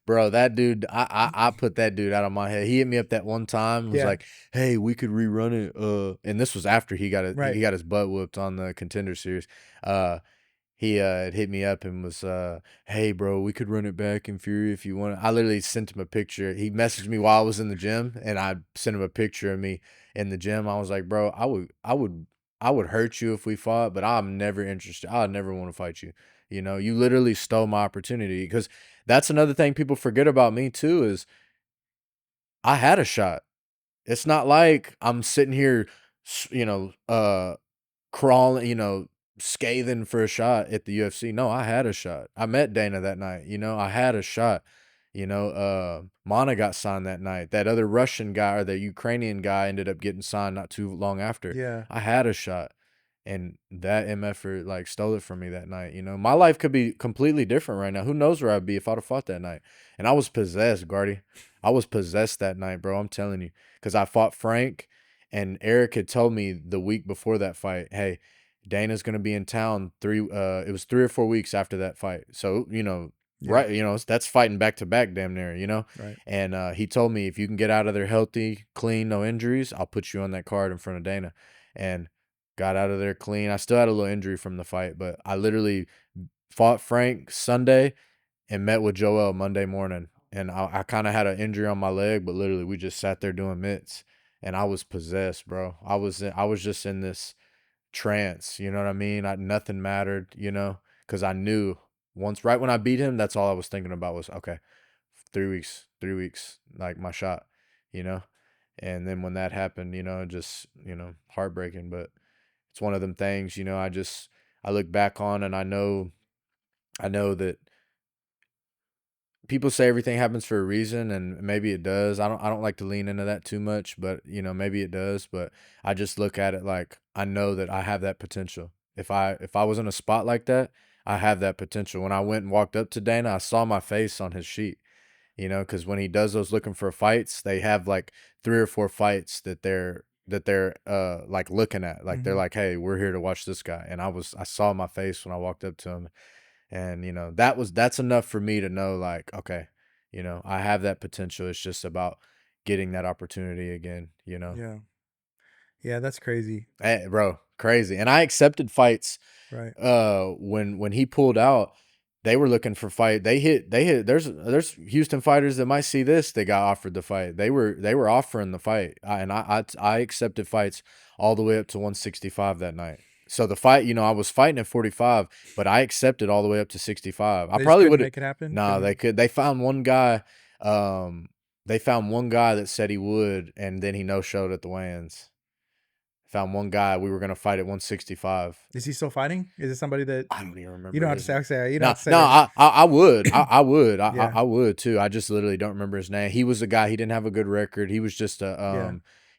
Bro, that dude, I put that dude out of my head. He hit me up that one time, and was Yeah. like, "Hey, we could rerun it." And this was after he got Right. his butt whooped on the Contender Series. He had hit me up and was, "Hey, bro, we could run it back in Fury if you want." I literally sent him a picture. He messaged me while I was in the gym, and I sent him a picture of me in the gym. I was like, "Bro, I would hurt you if we fought, but I'm never interested. I never want to fight you." You literally stole my opportunity because that's another thing people forget about me too is I had a shot. It's not like I'm sitting here, crawling, scathing for a shot at the UFC. No, I had a shot. I met Dana that night. I had a shot. Mana got signed that night. That other Russian guy or the Ukrainian guy ended up getting signed not too long after. Yeah. I had a shot. And that MFer like stole it from me that night. My life could be completely different right now. Who knows where I'd be if I'd have fought that night? And I was possessed, Guardy. I was possessed that night, bro. I'm telling you, because I fought Frank, and Eric had told me the week before that fight, hey, Dana's gonna be in town it was 3 or 4 weeks after that fight. So, Yeah. right, that's fighting back to back damn near. Right. And he told me if you can get out of there healthy, clean, no injuries, I'll put you on that card in front of Dana. And got out of there clean. I still had a little injury from the fight, but I literally fought Frank Sunday and met with Joel Monday morning. And I kind of had an injury on my leg, but literally we just sat there doing mitts, and I was possessed, bro. I was just in this trance. You know what I mean? Nothing mattered, because I knew right when I beat him, that's all I was thinking about was okay, 3 weeks, like my shot, you know. And then when that happened, just heartbreaking, but it's one of them things, I look back on and I know that people say everything happens for a reason, and maybe it does. I don't like to lean into that too much, but maybe it does, but I just look at it like I know that I have that potential. If I was in a spot like that, I have that potential. When I went and walked up to Dana, I saw my face on his sheet. Because when he does those looking for fights, they have like 3 or 4 fights that they're like looking at. Like they're Mm-hmm. like, hey, we're here to watch this guy. And I saw my face when I walked up to him. And that's enough for me to know like, okay, I have that potential. It's just about getting that opportunity again, Yeah. Yeah, that's crazy. Hey, bro, crazy. And I accepted fights Right. when he pulled out. They were looking for fight. They hit there's Houston fighters that might see this. They got offered the fight. They were offering the fight. I accepted fights all the way up to 165 that night. So the fight, I was fighting at 45, but I accepted all the way up to 65. I They just probably couldn't would have. make it happen. Nah, they could. They found one guy. Um, they found one guy that said he would, and then he no showed at the weigh-ins. Found one guy. We were gonna fight at 165. Is he still fighting? Is it somebody that I don't even you remember don't have to his. say? You don't No, have to say no, right now. I would, I would, Yeah. I would too. I just literally don't remember his name. He was a guy. He didn't have a good record. Yeah.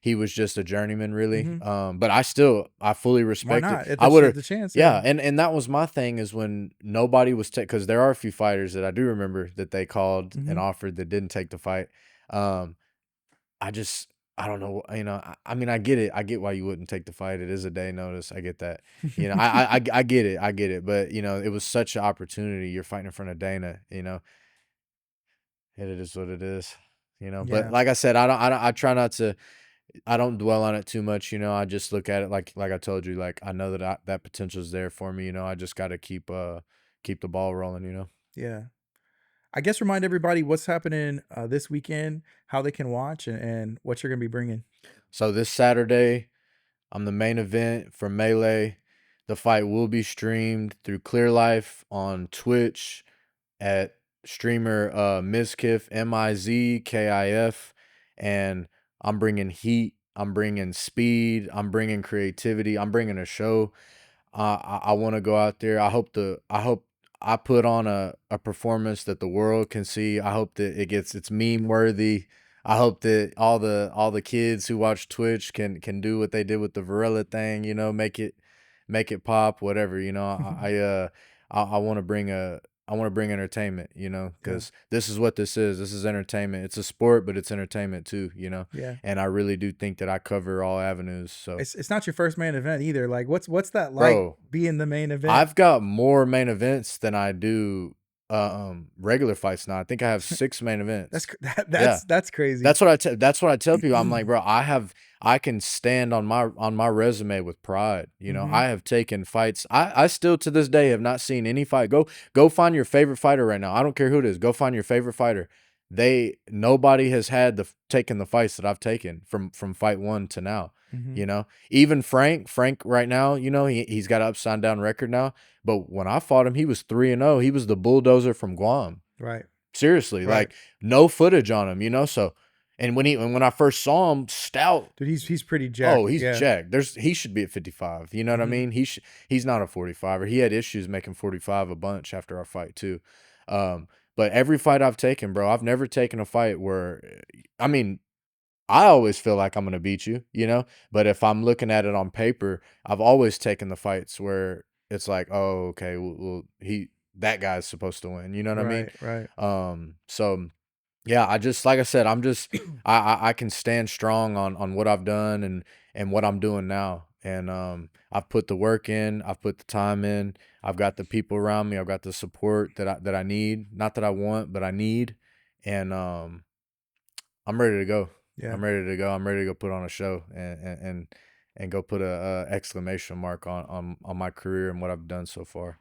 He was just a journeyman, really. Mm-hmm. But I fully Why respect it. not? At I would have, the chance. yeah, Yeah. and that was my thing is when nobody was because there are a few fighters that I do remember that they called and Mm-hmm. offered that didn't take the fight. Um, I just I don't know, I mean, I get it. I get why you wouldn't take the fight. It is a day notice. I get that. I get it. I get it. But it was such an opportunity. You're fighting in front of Dana. It is what it is. But Yeah. like I said, I try not to. I don't dwell on it too much. I just look at it like I told you. Like I know that that potential is there for me. I just got to keep the ball rolling. Yeah. I guess remind everybody what's happening this weekend, how they can watch, and what you're gonna be bringing. So this Saturday, I'm the main event for Melee. The fight will be streamed through Clear Life on Twitch at streamer Mizkif, Mizkif, and I'm bringing heat. I'm bringing speed. I'm bringing creativity. I'm bringing a show. I want to go out there. I hope I put on a performance that the world can see. I hope that it's meme worthy. I hope that all the kids who watch Twitch can do what they did with the Varela thing, make it pop, whatever. I want to bring entertainment, Yeah. because this is what this is. This is entertainment. It's a sport, but it's entertainment too. Yeah. And I really do think that I cover all avenues. So, It's not your first main event either. Like what's that like bro, being the main event? I've got more main events than I do regular fights now. I think I have 6 main That's events. Yeah. that's crazy. That's what I tell people. I'm like, bro, I can stand on my resume with pride. Mm-hmm. I have taken fights. I still to this day have not seen any fight. Go find your favorite fighter right now. I don't care who it is. Go find your favorite fighter. Nobody has had taken the fights that I've taken from fight 1 to now. Mm-hmm. Even Frank right now, he's got an upside down record now. But when I fought him, he was 3-0. He was the bulldozer from Guam. Right. Seriously, Right. like no footage on him. So, and when I first saw him, stout. Dude, he's pretty jacked. Oh, he's Yeah. jacked. He should be at 55. You know what I mean? He's not a 45er. He had issues making 45 a bunch after our fight too. But every fight I've taken, bro, I've never taken a fight where, I mean, I always feel like I'm gonna beat you. But if I'm looking at it on paper, I've always taken the fights where it's like, oh, okay, well that guy's supposed to win. You know what I mean? Right. Right. So yeah, like I said, I can stand strong on what I've done and what I'm doing now. And I've put the work in, I've put the time in, I've got the people around me, I've got the support that I need, not that I want, but I need. And I'm ready to go. Yeah. I'm ready to go. I'm ready to go put on a show and go put a exclamation mark on my career and what I've done so far.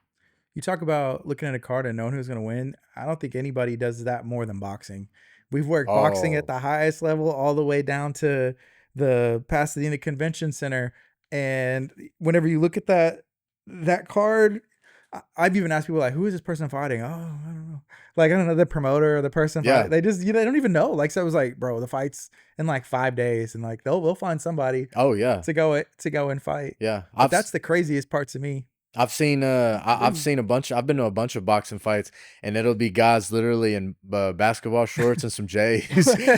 You talk about looking at a card and knowing who's going to win. I don't think anybody does that more than boxing. We've worked boxing at Oh, the highest level all the way down to the Pasadena Convention Center. And whenever you look at that card, I've even asked people like, who is this person fighting? Oh, I don't know. Like, I don't know, the promoter or the person yeah. fight. They just, they don't even know. Like, so I was like, bro, the fight's in like 5 days, and like they'll find somebody Oh, yeah. to go and fight. Yeah. But that's the craziest part to me. I've seen I've seen a bunch. I've been to a bunch of boxing fights, and it'll be guys literally in basketball shorts and some J's.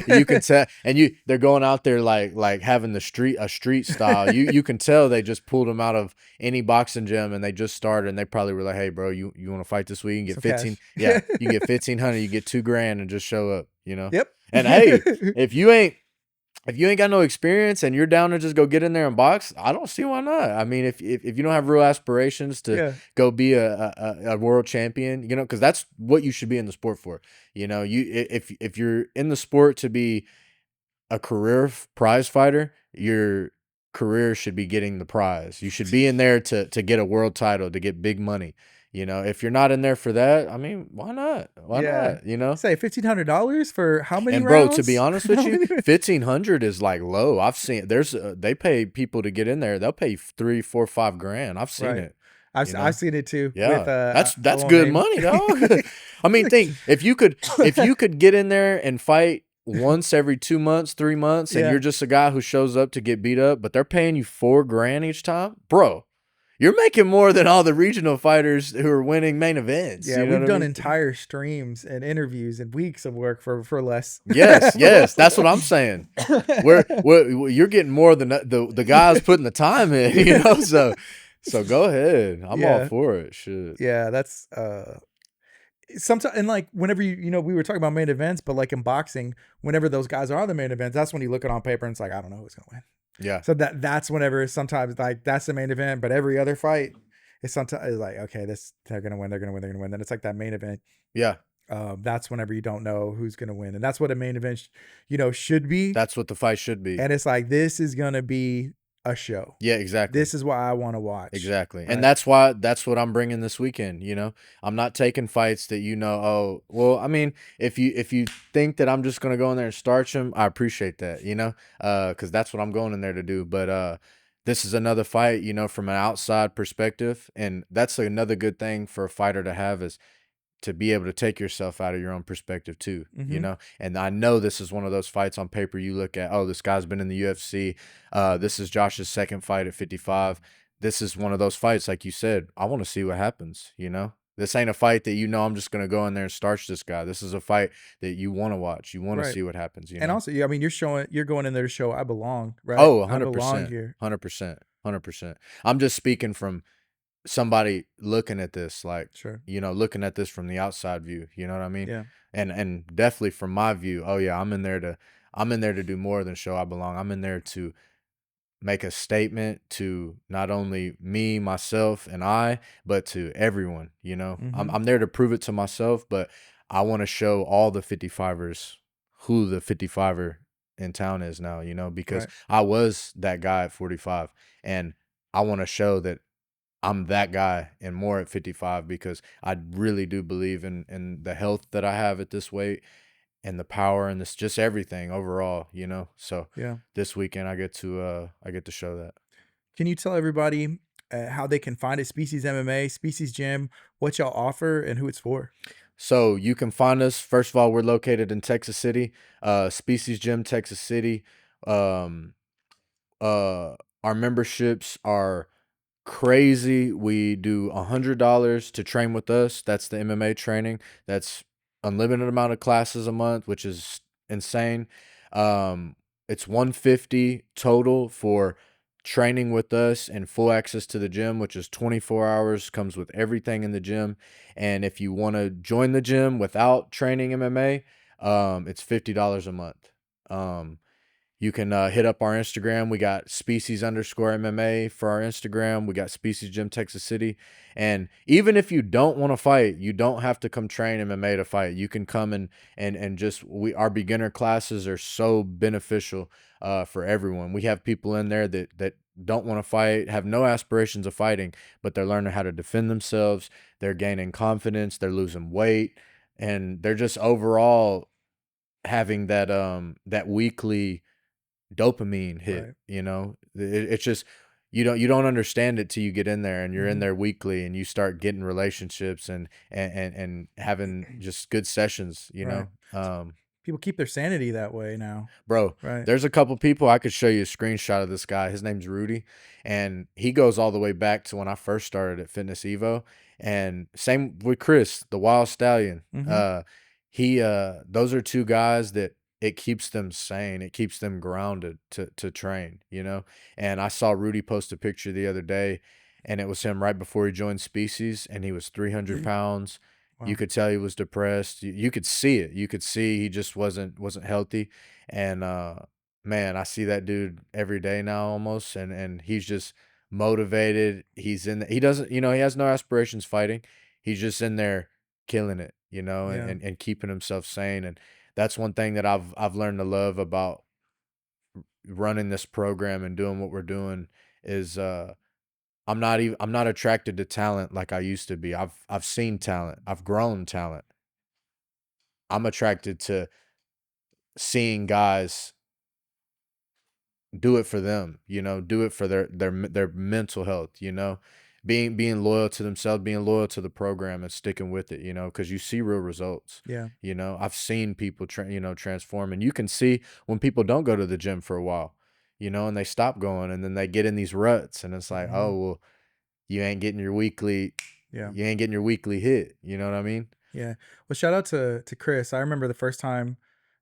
You can tell, and they're going out there like having a street style. You can tell they just pulled them out of any boxing gym, and they just started, and they probably were like, "Hey, bro, you want to fight this week? You can get Some 15. cash. Yeah, you get 1,500. You get $2,000, and just show up. Yep. And hey, if you ain't got no experience and you're down to just go get in there and box, I don't see why not. I mean, if you don't have real aspirations to Yeah. go be a world champion, because that's what you should be in the sport for. If you're in the sport to be a career prize fighter, your career should be getting the prize. You should be in there to get a world title, to get big money. You know, if you're not in there for that, I mean, why not? Why Yeah. not? You know? Say $1,500 for how many And bro, to be rounds? honest with you, 1,500 is like low. I've seen they pay people to get in there. They'll pay 3, 4, 5 grand. I've seen Right. it. I've You I've know? seen it too with Yeah. I That's won't good name. money, dog. I mean, think if you could get in there and fight once every 2 months, 3 months, and Yeah. you're just a guy who shows up to get beat up, but they're paying you 4 grand each time, bro. You're making more than all the regional fighters who are winning main events. Yeah, You know we've what I done mean? entire streams and interviews and weeks of work for less. Yes, yes, that's what I'm saying. You're getting more than the guys putting the time in, you know. So go ahead. I'm all Yeah. for it. Shit. Yeah, that's sometimes, and like whenever we were talking about main events, but like in boxing, whenever those guys are the main events, that's when you look it on paper and it's like, I don't know who's gonna win. Yeah. So that's whenever sometimes like that's the main event, but every other fight is sometimes like, okay, they're gonna win, they're gonna win, they're gonna win. Then it's like that main event. Yeah. That's whenever you don't know who's gonna win, and that's what a main event, should be. That's what the fight should be. And it's like, this is gonna be a show. Yeah, exactly. This is what I want to watch. Exactly. Right? And that's what I'm bringing this weekend, you know. I'm not taking fights that oh, well, I mean, if you think that I'm just going to go in there and starch them, I appreciate that, you know. Cuz that's what I'm going in there to do, but this is another fight, you know, from an outside perspective, and that's another good thing for a fighter to have is to be able to take yourself out of your own perspective too, you know? And I know this is one of those fights on paper you look at, oh, this guy's been in the UFC. This is Josh's second fight at 55. This is one of those fights, like you said, I want to see what happens, you know? This ain't a fight that I'm just going to go in there and starch this guy. This is a fight that you want to watch. You want to see what happens, you know? And also, I mean, you're going in there to show I belong, right? Oh, 100%. I belong here. 100%. 100%. I'm just speaking from somebody looking at this, like, Sure. you know, looking at this from the outside view, you know what I mean? Yeah. And definitely from my view, oh yeah, I'm in there to do more than show I belong. I'm in there to make a statement to not only me, myself, and I, but to everyone, you know. I'm there to prove it to myself, but I want to show all the 55ers who the 55er in town is now, you know, because I was that guy at 45, and I want to show that I'm that guy and more at 55 because I really do believe in the health that I have at this weight and the power and this just everything overall, you know. So yeah, this weekend I get to show that. Can you tell everybody how they can find it? Species MMA, Species Gym, what y'all offer, and who it's for? So you can find us. First of all, we're located in Texas City, Species Gym, Texas City. Our memberships are crazy. We do $100 to train with us. That's the MMA training. That's unlimited amount of classes a month, which is insane. It's $150 total for training with us and full access to the gym, which is 24 hours, comes with everything in the gym. And if you want to join the gym without training MMA, it's $50 a month. You can hit up our Instagram. We got species_MMA for our Instagram. We got Species Gym Texas City. And even if you don't want to fight, you don't have to come train MMA to fight. You can come and just our beginner classes are so beneficial for everyone. We have people in there that don't want to fight, have no aspirations of fighting, but they're learning how to defend themselves. They're gaining confidence. They're losing weight, and they're just overall having that weekly dopamine hit, you know. It's just you don't understand it till you get in there and you're in there weekly and you start getting relationships and having just good sessions, you know. People keep their sanity that way now, bro. Right. There's a couple people I could show you a screenshot of this guy. His name's Rudy, and he goes all the way back to when I first started at Fitness Evo. And same with Chris, the Wild Stallion. Those are two guys that it keeps them sane. It keeps them grounded to train, you know? And I saw Rudy post a picture the other day, and it was him right before he joined Species, and he was 300 pounds. Wow. You could tell he was depressed. You could see it. You could see he just wasn't healthy. And man, I see that dude every day now almost, and he's just motivated. He's in he doesn't, you know, he has no aspirations fighting. He's just in there killing it, you know, and keeping himself sane. And that's one thing that I've learned to love about running this program and doing what we're doing is I'm not attracted to talent like I used to be. I've seen talent. I've grown talent. I'm attracted to seeing guys do it for them, do it for their mental health, being loyal to themselves, being loyal to the program and sticking with it, because you see real results. Yeah. I've seen people transform, and you can see when people don't go to the gym for a while, and they stop going, and then they get in these ruts, and it's like, Mm-hmm. oh, well, you ain't getting your weekly Yeah. you ain't getting your weekly hit, you know what I mean? Yeah. Well, shout out to Chris. I remember the first time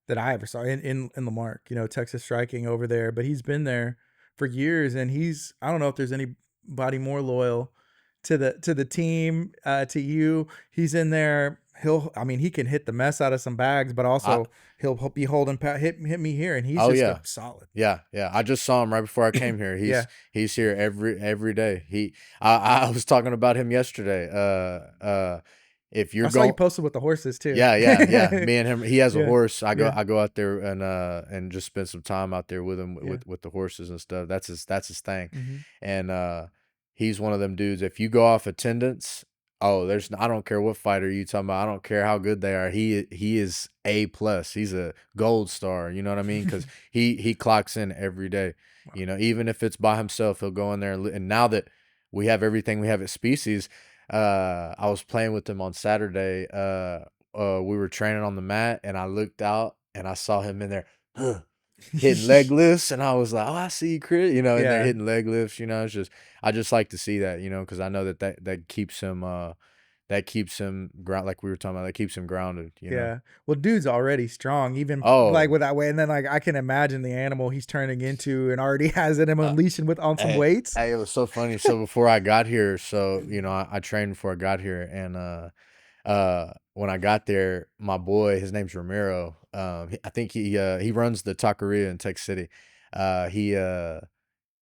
that I ever saw in Lamarck, Texas striking over there, but he's been there for years, and I don't know if there's anybody more loyal to the team, to you. He's in there. I mean, he can hit the mess out of some bags, but I also he'll be holding hit me here, and he's Oh just a yeah. solid. Yeah, yeah. I just saw him right before I came here. Yeah. He's here every day. I was talking about him yesterday. If you're I saw you going posted with the horses too. Yeah, yeah, yeah. Me and him, he has a Yeah. horse. Yeah. I go out there and just spend some time out there with him Yeah. with the horses and stuff. That's his thing. Mm-hmm. And he's one of them dudes. If you go off attendance, oh, I don't care what fighter you talking about. I don't care how good they are. He is A plus. He's a gold star. You know what I mean? Because he clocks in every day. Wow. Even if it's by himself, he'll go in there and now that we have everything we have at Species, I was playing with him on Saturday. We were training on the mat, and I looked out and I saw him in there, hitting leg lifts, and I was like, "Oh, I see you, Chris." In there Yeah. hitting leg lifts. I just like to see that, because I know that keeps him ground, like we were talking about. That keeps him grounded. Yeah. Well, dude's already strong, even like Oh, with that way. And then like I can imagine the animal he's turning into and already has it him uh, unleashing with on some hey, weights. hey, it was so funny. So before I got here, I trained before I got here, and when I got there, my boy, his name's Ramiro. I think he runs the taqueria in Texas City.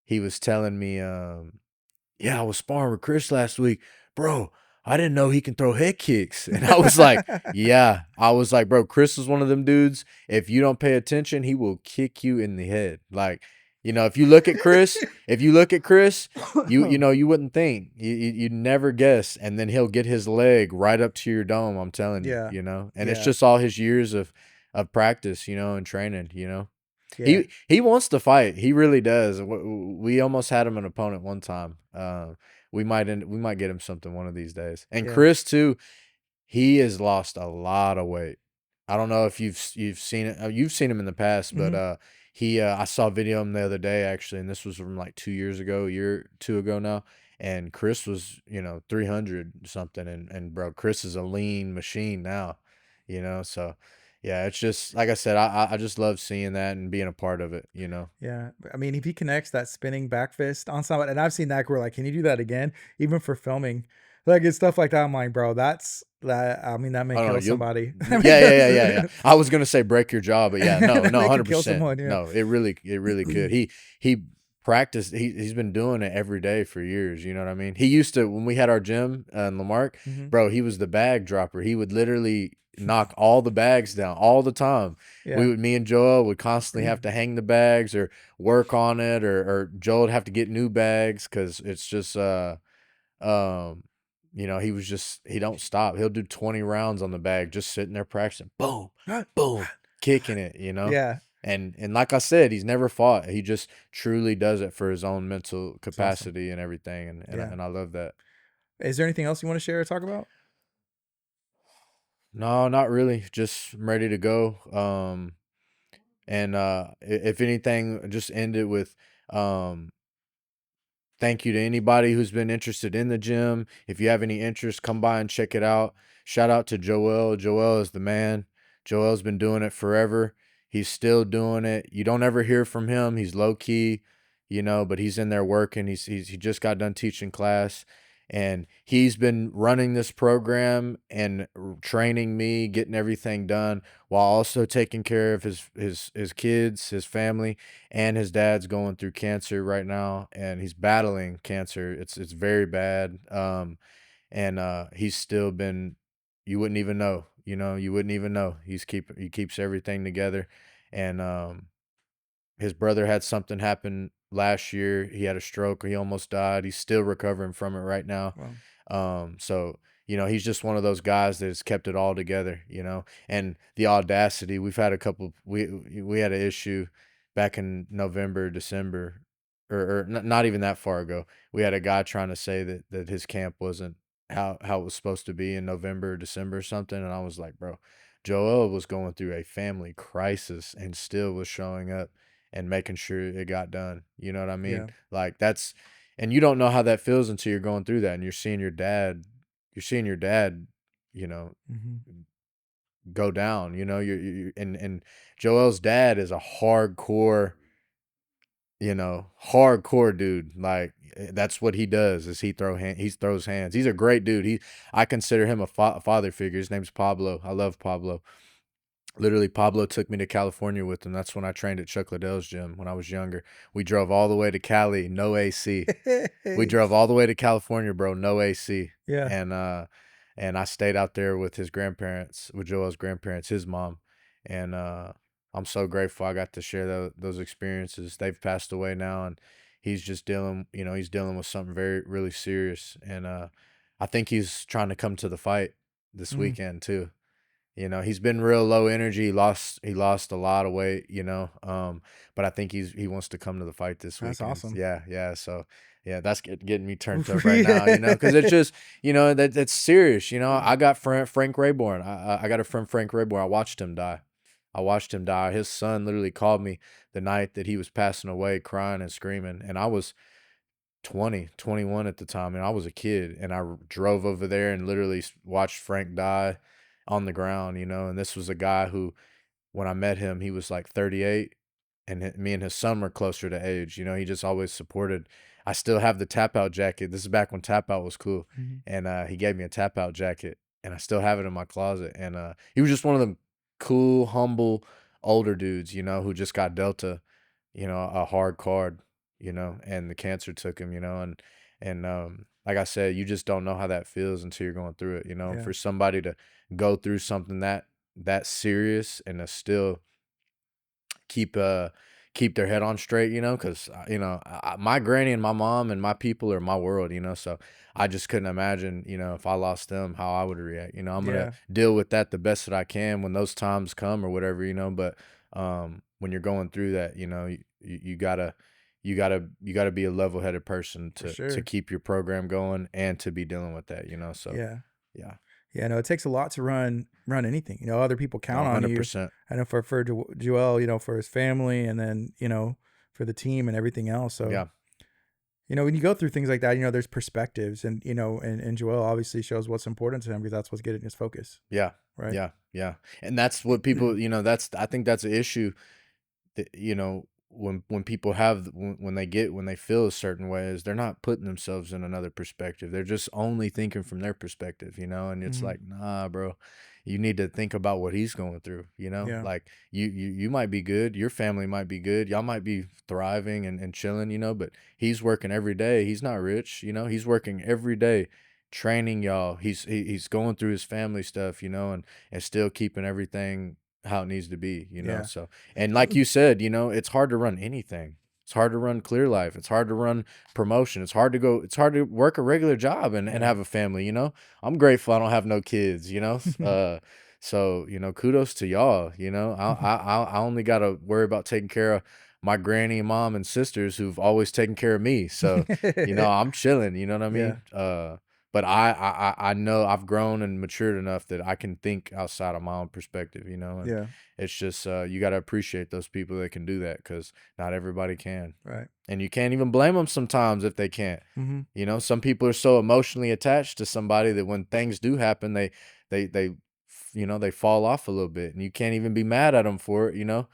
He was telling me, yeah, I was sparring with Chris last week, bro. I didn't know he can throw head kicks, and I was like, yeah. I was like, bro, Chris is one of them dudes. If you don't pay attention, he will kick you in the head. Like, if you look at Chris, you wouldn't think, you'd never guess, and then he'll get his leg right up to your dome. I'm telling you, Yeah. and it's Yeah. just all his years of practice, and training. Yeah. He wants to fight. He really does. We almost had him an opponent one time. We might get him something one of these days. And Yeah. Chris too. He has lost a lot of weight. I don't know if you've seen it. You've seen him in the past, but Hmm. I saw a video of him the other day actually, and this was from like 2 years ago, a year two ago now. And Chris was 300 something, and bro, Chris is a lean machine now. So yeah, it's just like I said, I just love seeing that and being a part of it. Yeah. I mean, if he connects that spinning back fist on somebody, and I've seen that where like, can you do that again? Even for filming, like it's stuff like that. I'm like, bro, I mean, that may Oh no, kill you'll somebody. I mean, yeah, yeah, yeah, yeah, yeah. I was gonna say break your jaw, but yeah, no, no, they could kill 100%. someone. Yeah. No, it really could. He practiced. He's been doing it every day for years. You know what I mean? He used to when we had our gym in Lamarck, Hmm. bro. He was the bag dropper. He would literally knock all the bags down all the time. Yeah. Me and Joel would constantly have to hang the bags or work on it, or Joel would have to get new bags because it's just um, he don't stop. He'll do 20 rounds on the bag, just sitting there practicing. Boom, boom, kicking it. Yeah. And like I said, he's never fought. He just truly does it for his own mental It's awesome. capacity and everything. Yeah. And I love that. Is there anything else you want to share or talk about? No, not really. Just I'm ready to go. And if anything, just end it with um thank you to anybody who's been interested in the gym. If you have any interest, come by and check it out. Shout out to Joel. Joel is the man. Joel's been doing it forever. He's still doing it. You don't ever hear from him. He's low key, but he's in there working. He just got done teaching class, and he's been running this program and training me, getting everything done while also taking care of his kids, his family, and his dad's going through cancer right now, and he's battling cancer. It's very bad. And he's still been. You wouldn't even know. You wouldn't even know. He keeps everything together, and His brother had something happen last year. He had a stroke. He almost died. He's still recovering from it right now. Wow. So he's just one of those guys that has kept it all together. And the audacity. We've had a couple. We had an issue back in November, December, or not even that far ago. We had a guy trying to say that his camp wasn't how it was supposed to be in November, December, or something, and I was like, bro, Joel was going through a family crisis and still was showing up and making sure it got done. You know what I mean? Yeah. Like and you don't know how that feels until you're going through that and you're seeing your dad, you know, Mm-hmm. go down, and Joel's dad is a hardcore dude. Like that's what he does is he throws hands. He's a great dude. I consider him a father figure. His name's Pablo. I love Pablo. Literally, Pablo took me to California with him. That's when I trained at Chuck Liddell's gym when I was younger. We drove all the way to Cali, no AC. We drove all the way to California, bro, no AC. Yeah. And I stayed out there with his grandparents, with Joel's grandparents, his mom. And I'm so grateful I got to share those experiences. They've passed away now, and he's just dealing with something really serious. And I think he's trying to come to the fight this Mm. weekend too. He's been real low energy. He lost a lot of weight, but I think he wants to come to the fight this That's weekend. awesome. Yeah, yeah. So yeah, that's getting me turned up right now, because it's just, that's serious. Yeah. I got Frank Rayborn. I got a friend, Frank Rayborn. I watched him die. His son literally called me the night that he was passing away, crying and screaming, and I was 20, 21 at the time, and I was a kid, and I drove over there and literally watched Frank die on the ground, and this was a guy who, when I met him, he was like 38, and me and his son were closer to age. He just always supported. I still have the tap out jacket. This is back when tap out was cool, Mhm. and he gave me a tap out jacket, and I still have it in my closet. And he was just one of them cool, humble, older dudes, who just got dealt a hard card, and the cancer took him, and like I said, you just don't know how that feels until you're going through it, and Yeah. for somebody to go through something that serious and to still keep uh keep their head on straight, because my granny and my mom and my people are my world, so I just couldn't imagine, if I lost them, how I would react. I'm gonna Yeah. deal with that the best that I can when those times come or whatever, but when you're going through that, you gotta be a level-headed person For to sure. keep your program going and to be dealing with that, so Yeah. yeah. Yeah, no, it takes a lot to run anything. Other people count on you. 100%. I know for Joel, for his family, and then for the team and everything else. So Yeah. when you go through things like that, there's perspectives, and and Joel obviously shows what's important to him because that's what's getting his focus, Yeah. right? Yeah. Yeah. And that's what people, I think that's an issue that, when people when they feel a certain way is they're not putting themselves in another perspective. They're just only thinking from their perspective, and it's Hmm. like, nah, bro, you need to think about what he's going through, Yeah. like you might be good, your family might be good, y'all might be thriving and chilling, but he's working every day. He's not rich, he's working every day training y'all. He's going through his family stuff, and still keeping everything how it needs to be, Yeah. so. And like you said, it's hard to run anything. It's hard to run Clear Life. It's hard to run promotion. It's hard to work a regular job and Yeah. have a family. I'm grateful I don't have no kids, so, kudos to y'all, I only got to worry about taking care of my granny, mom, and sisters who've always taken care of me. So, I'm chilling, you know what I Yeah. mean? But I know I've grown and matured enough that I can think outside of my own perspective, and Yeah. it's just you got to appreciate those people that can do that because not everybody can, Right. and you can't even blame them sometimes if they can't. Hmm. Some people are so emotionally attached to somebody that when things do happen, they they fall off a little bit, and you can't even be mad at them for it.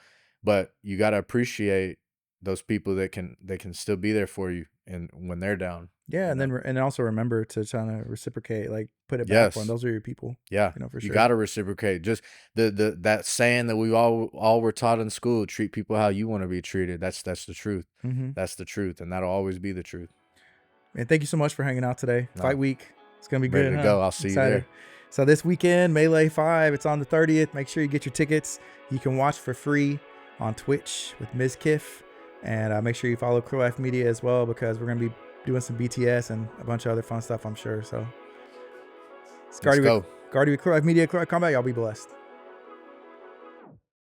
But you got to appreciate those people that can still be there for you and when they're down. Yeah, You and know. and also remember to kind of reciprocate, like put it back on. Yes. Those are your people, Yeah, for you sure. gotta reciprocate. Just that saying that we all were taught in school: treat people how you want to be treated. That's the truth. Hmm. That's the truth, and that'll always be the truth. And thank you so much for hanging out today. No, Fight week. It's gonna be ready good, to huh? go. I'll see you Excited. there. So this weekend, Melee 5, it's on the 30th. Make sure you get your tickets. You can watch for free on Twitch with Mizkif. And make sure you follow Clear Life Media as well, because we're going to be doing some BTS and a bunch of other fun stuff, I'm sure. So, Let's go. Guardy with Clear Life Media, Clear Life Combat. Y'all be blessed.